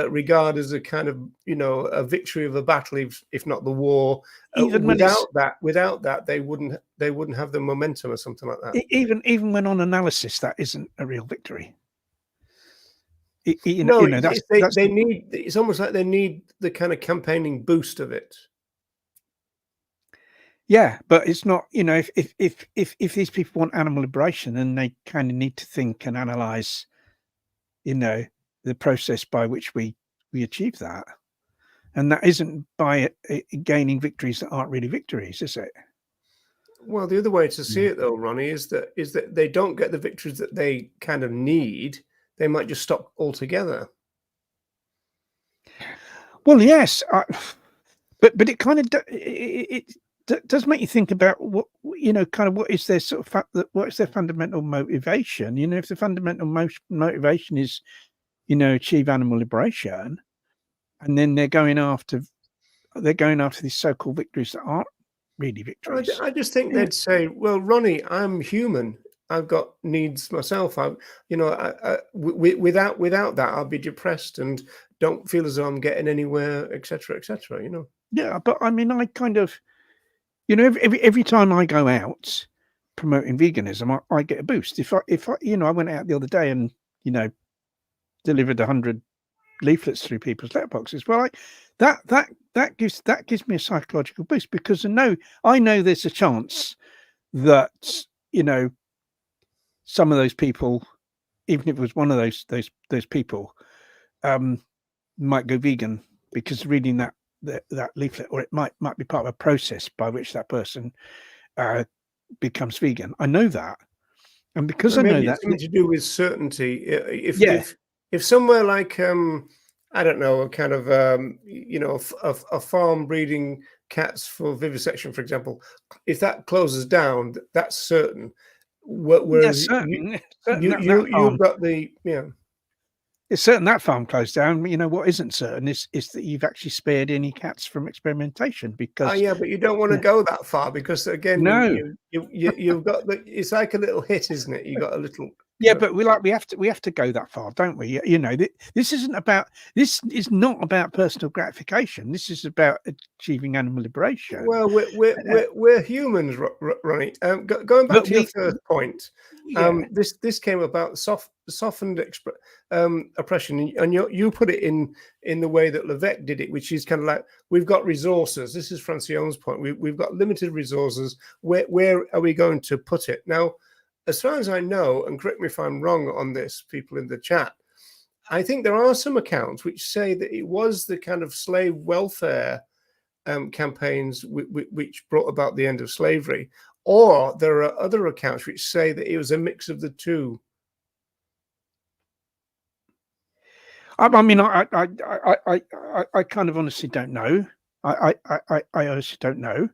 regard as a kind of a victory of a battle, if not the war. even when it's Without that, they wouldn't have the momentum or something like that. even when on analysis, that isn't a real victory. No, That's they need. It's almost like they need the kind of campaigning boost of it. Yeah, but it's not. If these people want animal liberation, then they kind of need to think and analyze. The process by which we achieve that, and that isn't by gaining victories that aren't really victories, is it? Well, the other way to see it, though, Ronnie, is that they don't get the victories that they kind of need. They might just stop altogether. Well, yes, but it kind of it does make you think about what kind of what is their sort of what is their fundamental motivation? If the fundamental motivation is achieve animal liberation, and then they're going after these so-called victories that aren't really victories. I just think they'd say, "Well, Ronnie, I'm human. I've got needs myself. Without that, I'll be depressed and don't feel as though I'm getting anywhere, etc., etc." Yeah, but I mean, I kind of, every time I go out promoting veganism, I get a boost. If I went out the other day and delivered 100 leaflets through people's letterboxes, well, that gives me a psychological boost because I know there's a chance that some of those people, even if it was one of those people, might go vegan because reading that leaflet, or it might be part of a process by which that person becomes vegan. I know that, and because I know maybe that, it's something to do with certainty. If somewhere like I don't know, a kind of a farm breeding cats for vivisection, for example, if that closes down, that's certain. Whereas you've got the It's certain that farm closed down. What isn't certain is that you've actually spared any cats from experimentation because. Yeah, but you don't want to go that far because again, you've got it's like a little hit, isn't it? You got a little. Yeah, but we have to go that far, don't we? This is not about personal gratification. This is about achieving animal liberation. Well, we're humans, Ronnie. Going back to your first point, this came about softened oppression, and you put it in the way that LaVeck did it, which is kind of like we've got resources. This is Francione's point. We've got limited resources. Where are we going to put it now? As far as I know, and correct me if I'm wrong on this, people in the chat, I think there are some accounts which say that it was the kind of slave welfare campaigns which brought about the end of slavery, or there are other accounts which say that it was a mix of the two. I mean, I kind of honestly don't know. I honestly don't know,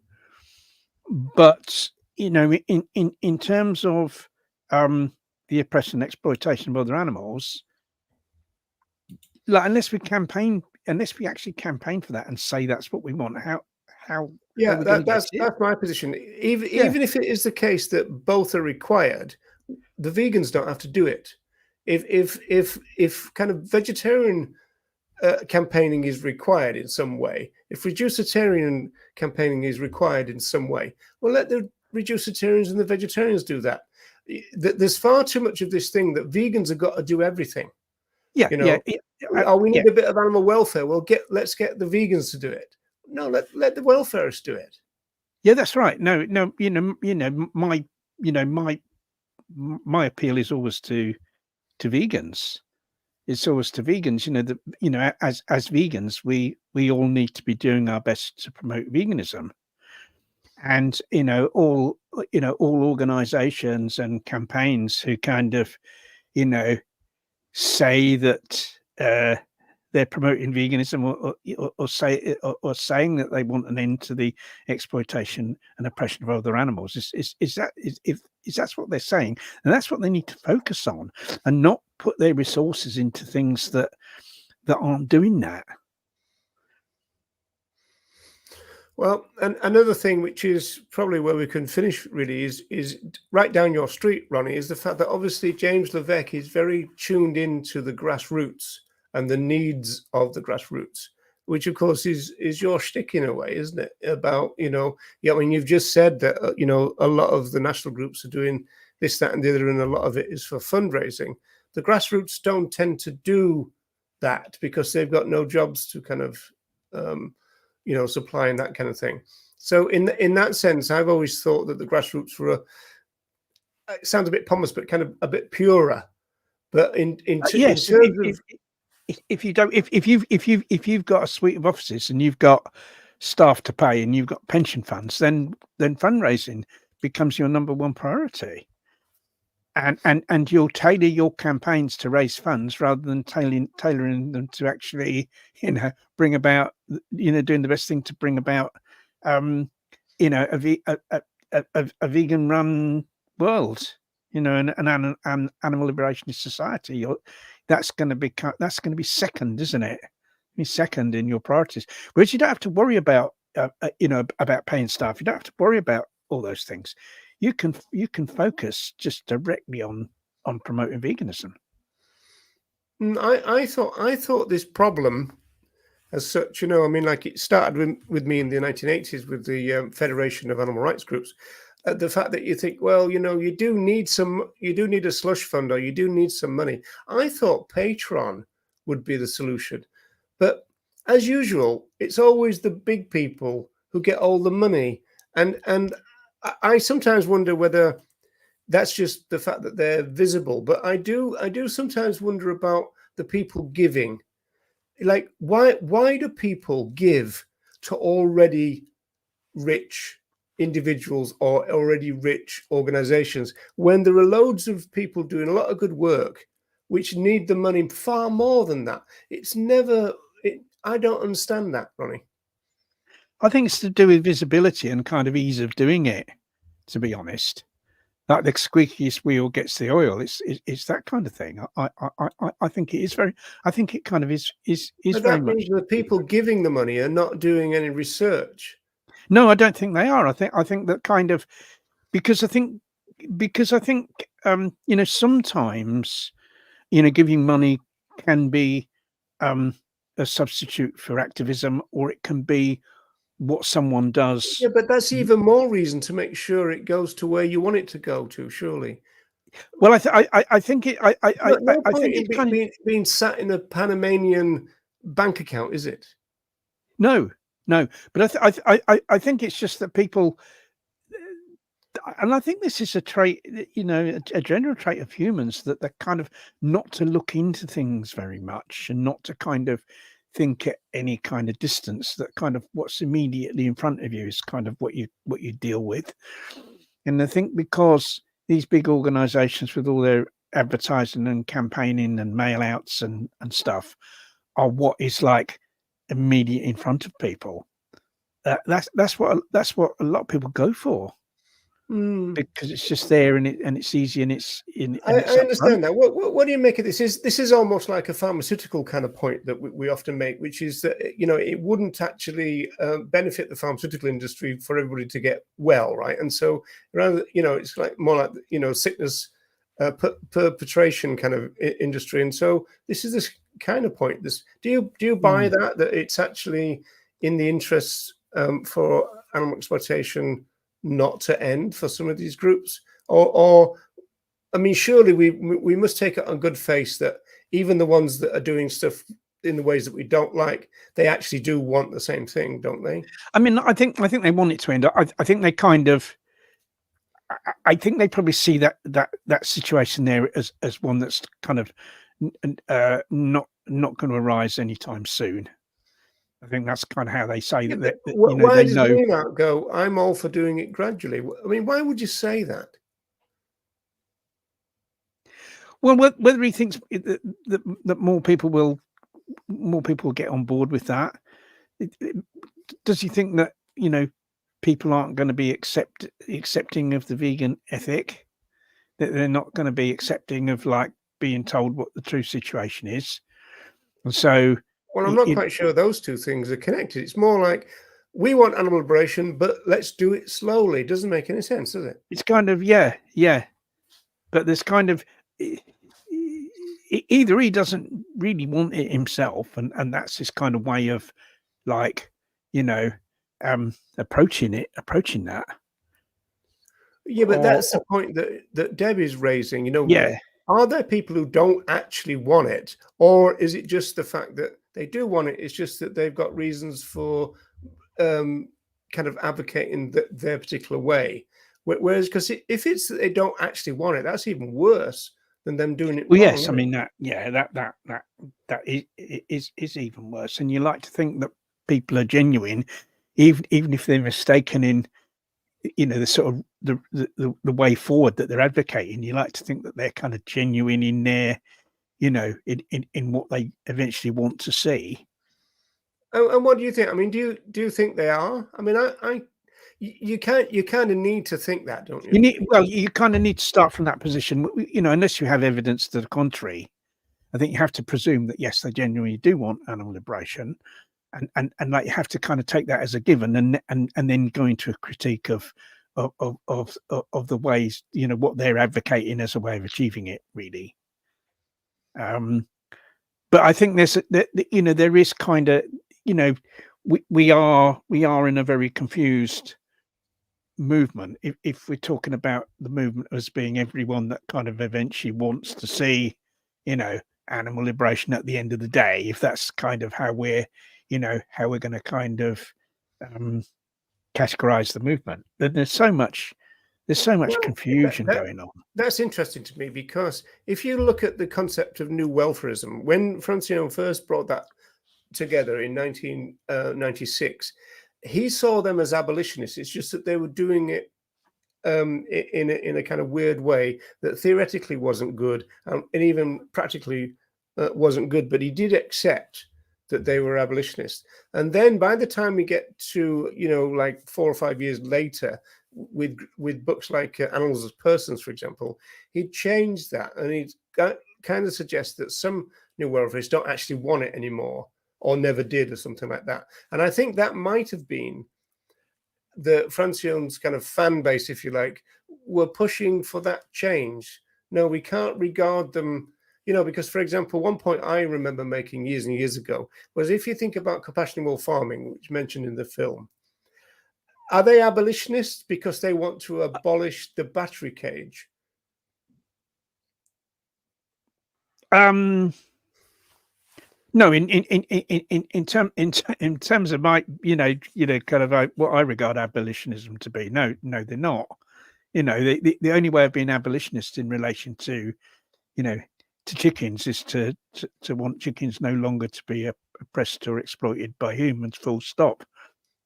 but in terms of the oppression and exploitation of other animals, like unless we actually campaign for that and say that's what we want, how that's my position. Even if it is the case that both are required, the vegans don't have to do it. If kind of vegetarian campaigning is required in some way, if reducitarian campaigning is required in some way, well, let the reducitarians and the vegetarians do that. There's far too much of this thing that vegans have got to do everything. We need a bit of animal welfare. Let's get the vegans to do it. No, let the welfarists do it. Yeah, that's right. No, my appeal is always to vegans. It's always to vegans. As vegans, we all need to be doing our best to promote veganism. and all organizations and campaigns who kind of say that they're promoting veganism or saying that they want an end to the exploitation and oppression of other animals. If that's what they're saying, and that's what they need to focus on, and not put their resources into things that aren't doing that. Well, and another thing, which is probably where we can finish, really, is right down your street, Ronnie, is the fact that obviously James LaVeck is very tuned into the grassroots and the needs of the grassroots, which of course is your shtick in a way, isn't it? About I mean, you've just said that a lot of the national groups are doing this, that, and the other, and a lot of it is for fundraising. The grassroots don't tend to do that because they've got no jobs to kind of supplying that kind of thing. So in that sense, I've always thought that the grassroots were it sounds a bit pompous, but kind of a bit purer. But yes, if you've got a suite of offices and you've got staff to pay and you've got pension funds, then fundraising becomes your number one priority. And you'll tailor your campaigns to raise funds rather than tailoring them to actually, bring about, doing the best thing to bring about, a vegan run world, an animal liberationist society. That's going to be second, isn't it? Be second in your priorities. Whereas you don't have to worry about, about paying staff. You don't have to worry about all those things. You can focus just directly on promoting veganism. I thought this problem, as such, I mean, like it started with me in the 1980s with the Federation of Animal Rights Groups. The fact that you think, well, you do need a slush fund, or you do need some money. I thought Patreon would be the solution, but as usual, it's always the big people who get all the money, and I sometimes wonder whether that's just the fact that they're visible, but I do sometimes wonder about the people giving. Like, why do people give to already rich individuals or already rich organizations when there are loads of people doing a lot of good work which need the money far more than that? I don't understand that, Ronnie. I think it's to do with visibility and kind of ease of doing it, to be honest. Like the squeakiest wheel gets the oil. It's that kind of thing. I think it is very. I think it kind of is But very that much. means the people giving the money are not doing any research. No, I don't think they are. I think that kind of because I think sometimes giving money can be a substitute for activism, or it can be what someone does. Yeah, but that's even more reason to make sure it goes to where you want it to go to, surely. Well, I think it. I think it kind of being sat in a Panamanian bank account, is it? No, but I think it's just that people, and I think this is a trait, a general trait of humans, that they're kind of not to look into things very much and not to kind of think at any kind of distance, that kind of what's immediately in front of you is kind of what you deal with. And I think because these big organizations with all their advertising and campaigning and mail outs and stuff are what is like immediate in front of people. That's what a lot of people go for. Because it's just there and it's easy and it's in. I understand that. What do you make of this? This is almost like a pharmaceutical kind of point that we often make, which is that it wouldn't actually benefit the pharmaceutical industry for everybody to get well, right? And so rather, it's like more like sickness perpetration kind of industry. And so this is this kind of point. Do you buy that it's actually in the interests for animal exploitation not to end for some of these groups, or I mean, surely we must take it on good faith that even the ones that are doing stuff in the ways that we don't like, they actually do want the same thing, don't they? I mean, I think they want it to end. I think they kind of, I think they probably see that situation there as one that's kind of not going to arise anytime soon. I think that's kind of how they say that, that Why they does know. Leonard go, I'm all for doing it gradually? I mean, why would you say that? Well, whether he thinks that more people will get on board with that, does he think that people aren't going to be accepting of the vegan ethic, that they're not going to be accepting of like being told what the true situation is, and so. Well, I'm not quite sure those two things are connected. It's more like we want animal liberation, but let's do it slowly. It doesn't make any sense, does it? It's kind of yeah, but there's kind of either he doesn't really want it himself, and that's his kind of way of like approaching that. Yeah, but that's the point that Debbie's raising. Yeah. Are there people who don't actually want it, or is it just the fact that they do want it? It's just that they've got reasons for kind of advocating their particular way. Whereas, because if it's that they don't actually want it, that's even worse than them doing it. Well, wrong, yes, I mean that is even worse. And you like to think that people are genuine, even if they're mistaken in the sort of the way forward that they're advocating. You like to think that they're kind of genuine in their in what they eventually want to see. And what do you think? I mean, do you think they are? I mean, you kind of need to think that, don't you? You kind of need to start from that position, unless you have evidence to the contrary. I think you have to presume that yes, they genuinely do want animal liberation, and like you have to kind of take that as a given, and then go into a critique of the ways what they're advocating as a way of achieving it, really. But I think there is kind of we are in a very confused movement if we're talking about the movement as being everyone that kind of eventually wants to see animal liberation at the end of the day. If that's kind of how we're going to kind of categorize the movement, then there's so much confusion going on. That's interesting to me, because if you look at the concept of new welfarism, when Francione first brought that together in 1996, he saw them as abolitionists. It's just that they were doing it in a kind of weird way that theoretically wasn't good, and even practically wasn't good. But he did accept that they were abolitionists. And then by the time we get to like 4 or 5 years later, with books like Animals as Persons, for example, he changed that, and he kind of suggests that some new welfarists don't actually want it anymore, or never did, or something like that. And I think that might have been the Francione's kind of fan base, if you like, were pushing for that change. No, we can't regard them, because, for example, one point I remember making years and years ago was, if you think about compassionate animal farming, which is mentioned in the film, are they abolitionists because they want to abolish the battery cage? No, in terms of my kind of what I regard abolitionism to be, no, they're not. The only way of being abolitionist in relation to to chickens is to want chickens no longer to be oppressed or exploited by humans, full stop.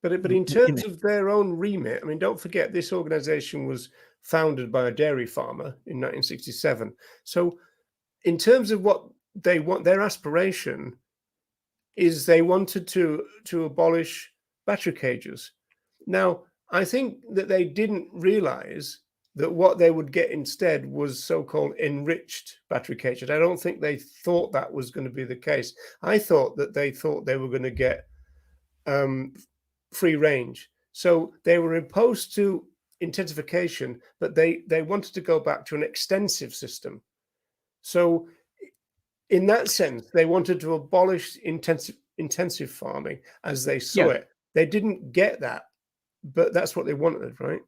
But in terms of their own remit, I mean, don't forget this organization was founded by a dairy farmer in 1967. So in terms of what they want, their aspiration is they wanted to abolish battery cages. Now, I think that they didn't realize that what they would get instead was so-called enriched battery cages. I don't think they thought that was going to be the case. I thought that they thought they were going to get free range. So they were opposed to intensification, but they wanted to go back to an extensive system. So in that sense, they wanted to abolish intensive farming as they saw it. They didn't get that, but that's what they wanted, right?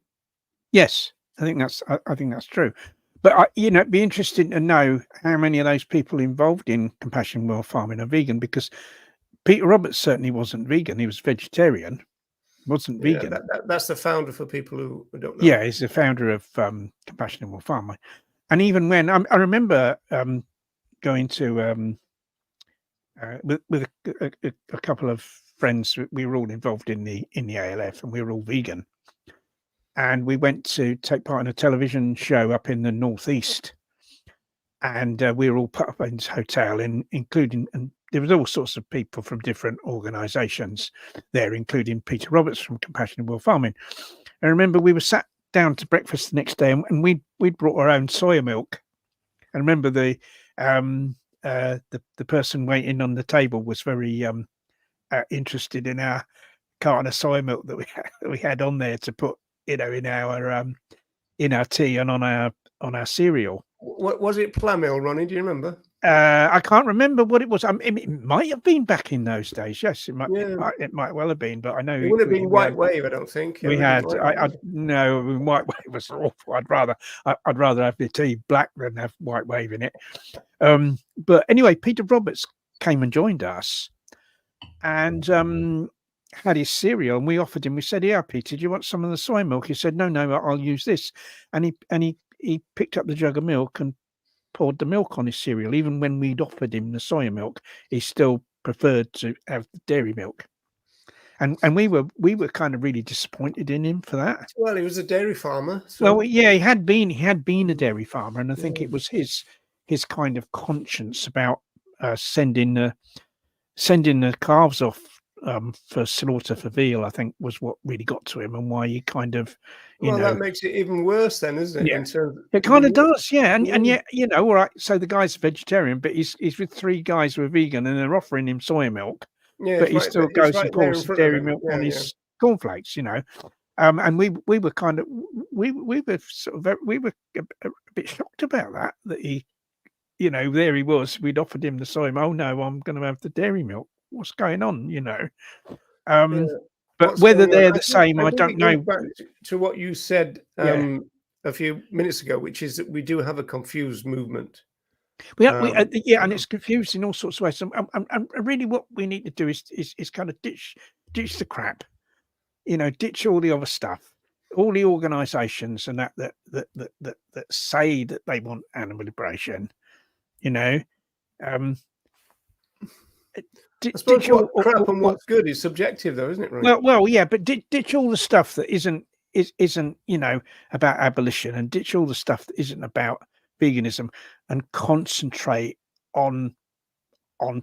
Yes, I think that's true. But it'd be interesting to know how many of those people involved in compassion world farming are vegan, because Peter Roberts certainly wasn't vegan. He was vegetarian, wasn't vegan. That's the founder, for people who don't know. Yeah, he's the founder of Compassion World Farming. And even when I remember going to with a couple of friends, we were all involved in the ALF, and we were all vegan. And we went to take part in a television show up in the northeast, and we were all put up in this hotel, including, and there was all sorts of people from different organisations there, including Peter Roberts from Compassion in World Farming. I remember we were sat down to breakfast the next day, and we'd brought our own soya milk. I remember the person waiting on the table was very interested in our carton of soya milk that we had on there to put, in our tea and on our cereal. What was it? Plamil, Ronnie? Do you remember? I can't remember what it was. It might have been back in those days. Yes, it might. Yeah. It might well have been. But I know It would have been White Wave. I don't think we had. No, White Wave was awful. I'd rather have the tea black than have White Wave in it. But anyway, Peter Roberts came and joined us, and had his cereal, and we offered him. We said, "Yeah, Peter, do you want some of the soy milk?" He said, "No, I'll use this." And he picked up the jug of milk and poured the milk on his cereal. Even when we'd offered him the soya milk, he still preferred to have the dairy milk. And we were kind of really disappointed in him for that. Well, he was a dairy farmer. So. Well, yeah, he had been a dairy farmer, and I think it was his kind of conscience about sending the calves off for slaughter for veal, I think, was what really got to him, and why he kind of, that makes it even worse then, isn't it? Yeah, in terms of, it kind of does, yeah. And yet, all right, so the guy's a vegetarian, but he's with three guys who are vegan, and they're offering him soya milk, but he still goes and pours dairy milk on his cornflakes, and we were kind of we were sort of we were a bit shocked about that he, there he was. We'd offered him the soy milk. Oh no, I'm going to have the dairy milk. What's going on? But whether they're the same, I don't know. Back to what you said a few minutes ago, which is that we do have a confused movement. And it's confused in all sorts of ways. And really, what we need to do is kind of ditch the crap, ditch all the other stuff, all the organisations and that say that they want animal liberation, I suppose what crap and what's good is subjective, though, isn't it? Right? Well, yeah, but ditch all the stuff that isn't about abolition, and ditch all the stuff that isn't about veganism, and concentrate on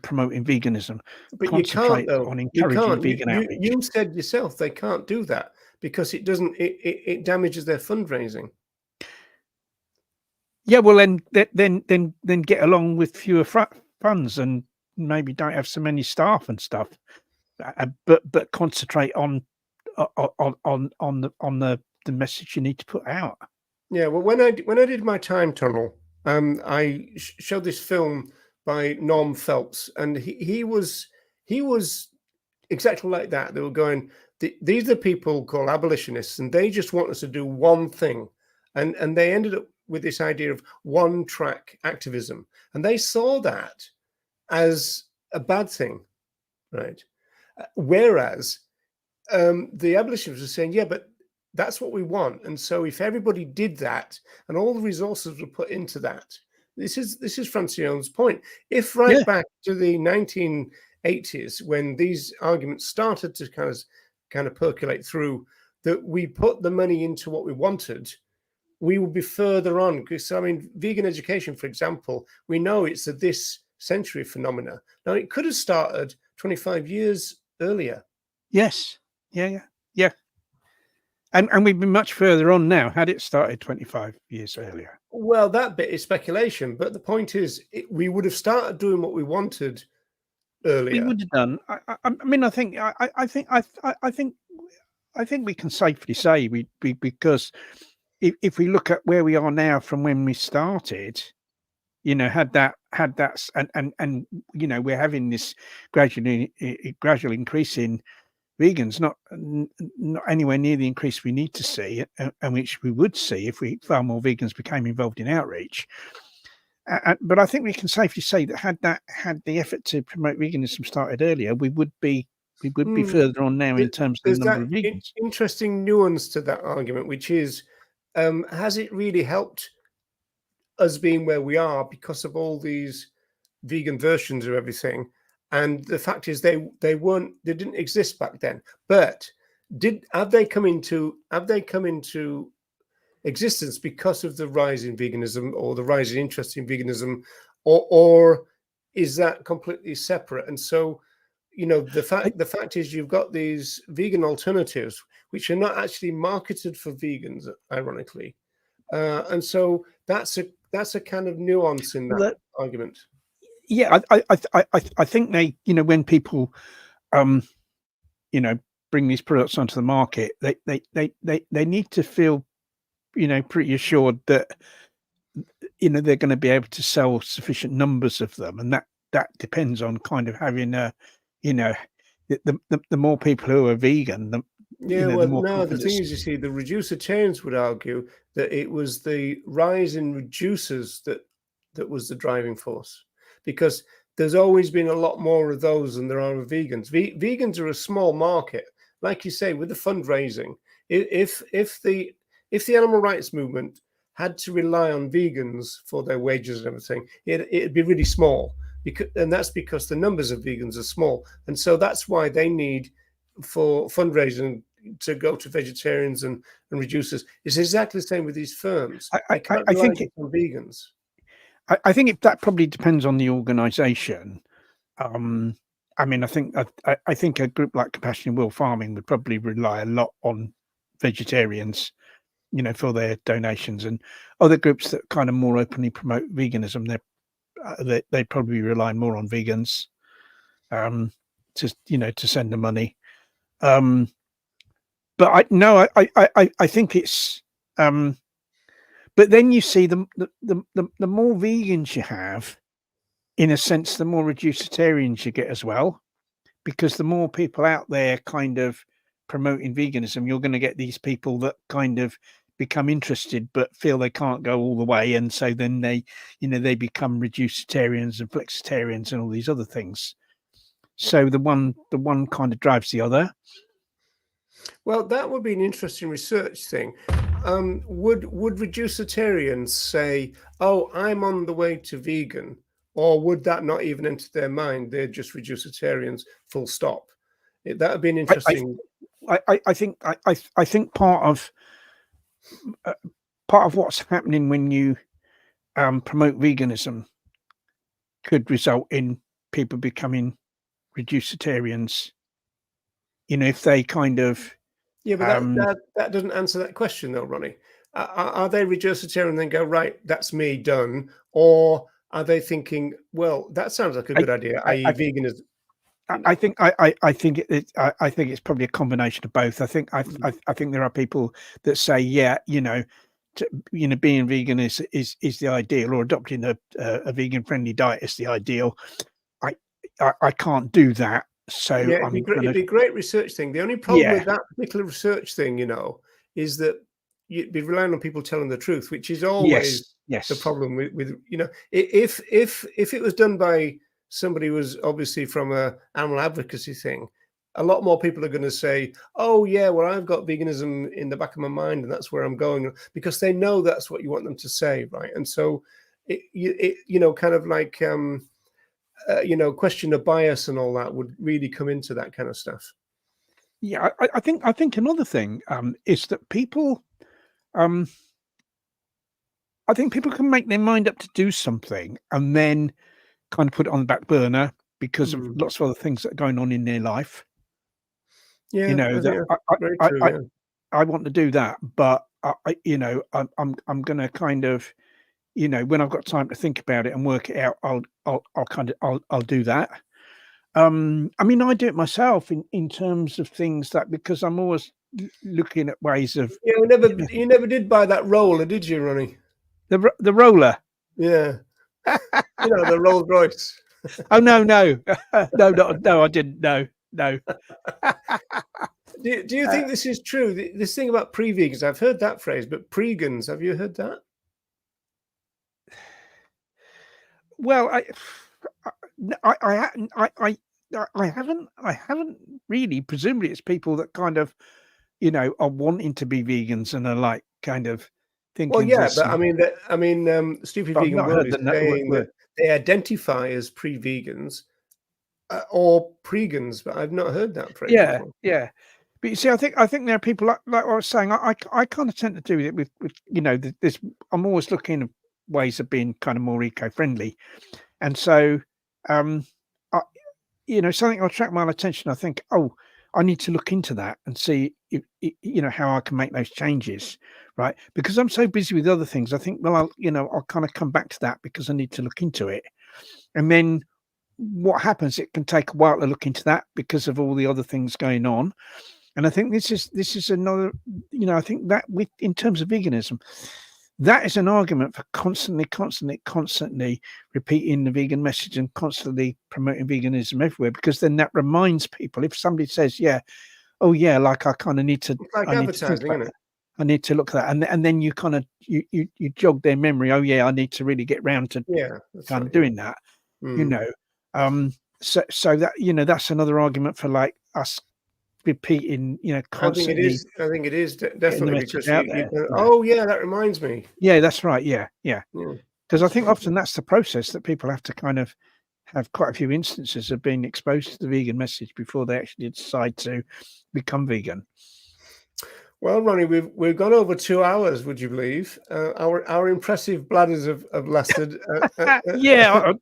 promoting veganism. But you can't, though. On encouraging vegan outreach. You said yourself they can't do that because it doesn't. It damages their fundraising. Yeah, well, then get along with fewer funds and maybe don't have so many staff and stuff, but concentrate on the message you need to put out. Yeah, well, when I did my time tunnel, I showed this film by Norm Phelps, and he was exactly like that. They were going, these are people called abolitionists, and they just want us to do one thing, and they ended up with this idea of one-track activism, and they saw that as a bad thing, right? Whereas the abolitionists were saying, yeah, but that's what we want. And so if everybody did that and all the resources were put into that, this is Francione's point. If back to the 1980s, when these arguments started to kind of percolate through, that we put the money into what we wanted, we would be further on. Because, vegan education, for example, we know it's this century phenomena. Now, it could have started 25 years earlier. Yes. Yeah. And we've been much further on now had it started 25 years earlier. Well, that bit is speculation, but the point is we would have started doing what we wanted earlier. We would have done. I think we can safely say we because if we look at where we are now from when we started, had that and we're having this gradual increase in vegans, not anywhere near the increase we need to see, and which we would see if far more vegans became involved in outreach. But I think we can safely say that had the effort to promote veganism started earlier, we would be further on now in terms of the number of vegans. Interesting nuance to that argument, which is, has it really helped us being where we are because of all these vegan versions of everything? And the fact is, they didn't exist back then. But have they come into existence because of the rise in veganism or the rise in interest in veganism, or is that completely separate? And so, the fact is, you've got these vegan alternatives which are not actually marketed for vegans, ironically, and so that's a kind of nuance in that argument. Yeah, I think they, when people, bring these products onto the market, they need to feel, pretty assured that, they're going to be able to sell sufficient numbers of them, and that depends on kind of having a, the more people who are vegan, the more no, the thing confidence. is, you see, the reducitarians would argue that it was the rise in reducers that was the driving force, because there's always been a lot more of those than there are of vegans. Vegans are a small market, like you say, with the fundraising. If the animal rights movement had to rely on vegans for their wages and everything, it'd be really small, and that's because the numbers of vegans are small, and so that's why they need for fundraising to go to vegetarians and reducers. It's exactly the same with these firms. I think on vegans. I think that probably depends on the organization. I mean, I think a group like Compassion in World Farming would probably rely a lot on vegetarians, for their donations, and other groups that kind of more openly promote veganism, they probably rely more on vegans, to send the money. But I think it's, but then you see the more vegans you have, in a sense, the more reducitarians you get as well, because the more people out there kind of promoting veganism, you're going to get these people that kind of become interested but feel they can't go all the way, and so then they become reducitarians and flexitarians and all these other things. So the one kind of drives the other. Well, that would be an interesting research thing. Would reducitarians say, "Oh, I'm on the way to vegan," or would that not even enter their mind? They're just reducitarians, full stop. That would be an interesting. I think part of what's happening when you promote veganism could result in people becoming reducitarians. If they kind of but that doesn't answer that question, though, Ronnie. Are they reducitarian and then go, right, that's me, done, or are they thinking, well, that sounds like a good idea, i.e., veganism? I think it's probably a combination of both. I think there are people that say, being vegan is the ideal, or adopting a vegan friendly diet is the ideal. I can't do that, so it'd be a great research thing. The only problem with that particular research thing, is that you'd be relying on people telling the truth, which is always the problem with if it was done by somebody who was obviously from a animal advocacy thing, a lot more people are going to say, oh yeah, well, I've got veganism in the back of my mind and that's where I'm going, because they know that's what you want them to say, right? And so it kind of like question of bias and all that would really come into that kind of stuff. Yeah, I think another thing is that people, I think people can make their mind up to do something and then kind of put it on the back burner because of lots of other things that are going on in their life. Yeah, I want to do that, but I'm going to kind of, when I've got time to think about it and work it out, I'll do that. I mean, I do it myself in terms of things that, because I'm always looking at ways of. Yeah, you never did buy that roller, did you, Ronnie? The roller. Yeah. The Rolls Royce. Oh no, no, I didn't. No. Do you think this is true? This thing about pre-vegans, I've heard that phrase, but pregans, have you heard that? Well, I haven't really. Presumably, it's people that kind of, are wanting to be vegans and are like kind of thinking. Well, yeah, but I mean, Stupid Vegan World is saying that they identify as pre-vegans, or pregans, but I've not heard that phrase Yeah, before. yeah. But you see, I think there are people like I was saying. I kind of tend to do it with this. I'm always looking at ways of being kind of more eco-friendly, and so I, something will attract my attention. I think, oh, I need to look into that and see if, how I can make those changes, right? Because I'm so busy with other things. I think, well, I'll kind of come back to that because I need to look into it, and then what happens? It can take a while to look into that because of all the other things going on. And I think this is another, I think that in terms of veganism, that is an argument for constantly repeating the vegan message and constantly promoting veganism everywhere, because then that reminds people, if somebody says, yeah, oh yeah, like I kind of need to, It's like I need to think advertising, about isn't that. it? I need to look at that. And then you kind of, you jog their memory. Oh yeah, I need to really get round to kind of doing that, so that, that's another argument for like us repeating, constantly. I think it is getting the definitely, message because out you there. go, oh yeah, that reminds me. Yeah, that's right. Yeah. Yeah, Because I think often that's the process, that people have to kind of have quite a few instances of being exposed to the vegan message before they actually decide to become vegan. Well, Ronnie, we've gone over 2 hours. Would you believe? Our impressive bladders have lasted. Yeah,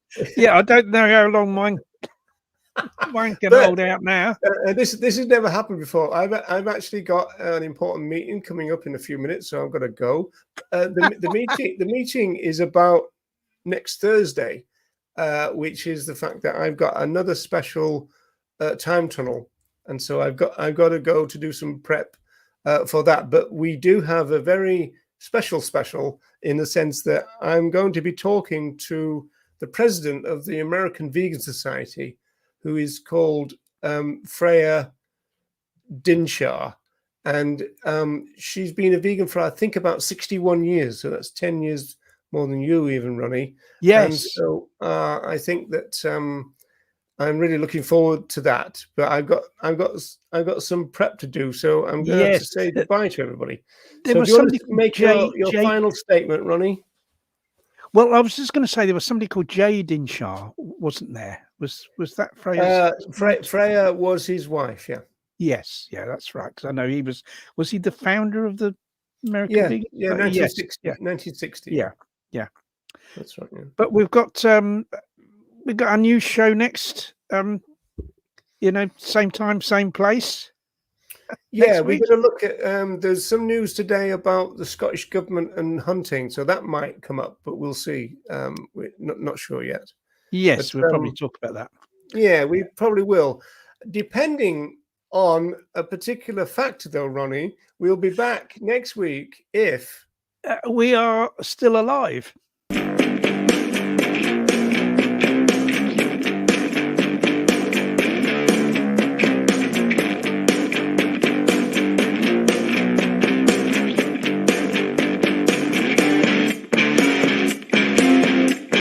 I don't know how long mine can hold out now. This has never happened before. I've actually got an important meeting coming up in a few minutes, so I'm going to go. The meeting is about next Thursday, which is the fact that I've got another special time tunnel, and so I've got to go to do some prep for that. But we do have a very special in the sense that I'm going to be talking to the president of the American Vegan Society, who is called Freya Dinshaw, and she's been a vegan for, I think, about 61 years. So that's 10 years more than you, even, Ronnie. Yes. And so I think that I'm really looking forward to that. But I've got some prep to do, so I'm going to have to say goodbye to everybody. So do you want to make your final statement, Ronnie? Well, I was just going to say there was somebody called Jay Dinshaw, wasn't there? Was that Freya? Freya was his wife, yeah. Yes, yeah, that's right. Because I know he was he the founder of the American Vegan? Yeah, 1960. Yes, 1960. Yeah. That's right. Yeah. But we've got our new show next. Same time, same place. Yeah, we're going to look at. There's some news today about the Scottish government and hunting, so that might come up, but we'll see. We're not sure yet. Yes, but, we'll probably talk about that. Yeah, we probably will, depending on a particular factor, though. Ronnie, we'll be back next week if we are still alive.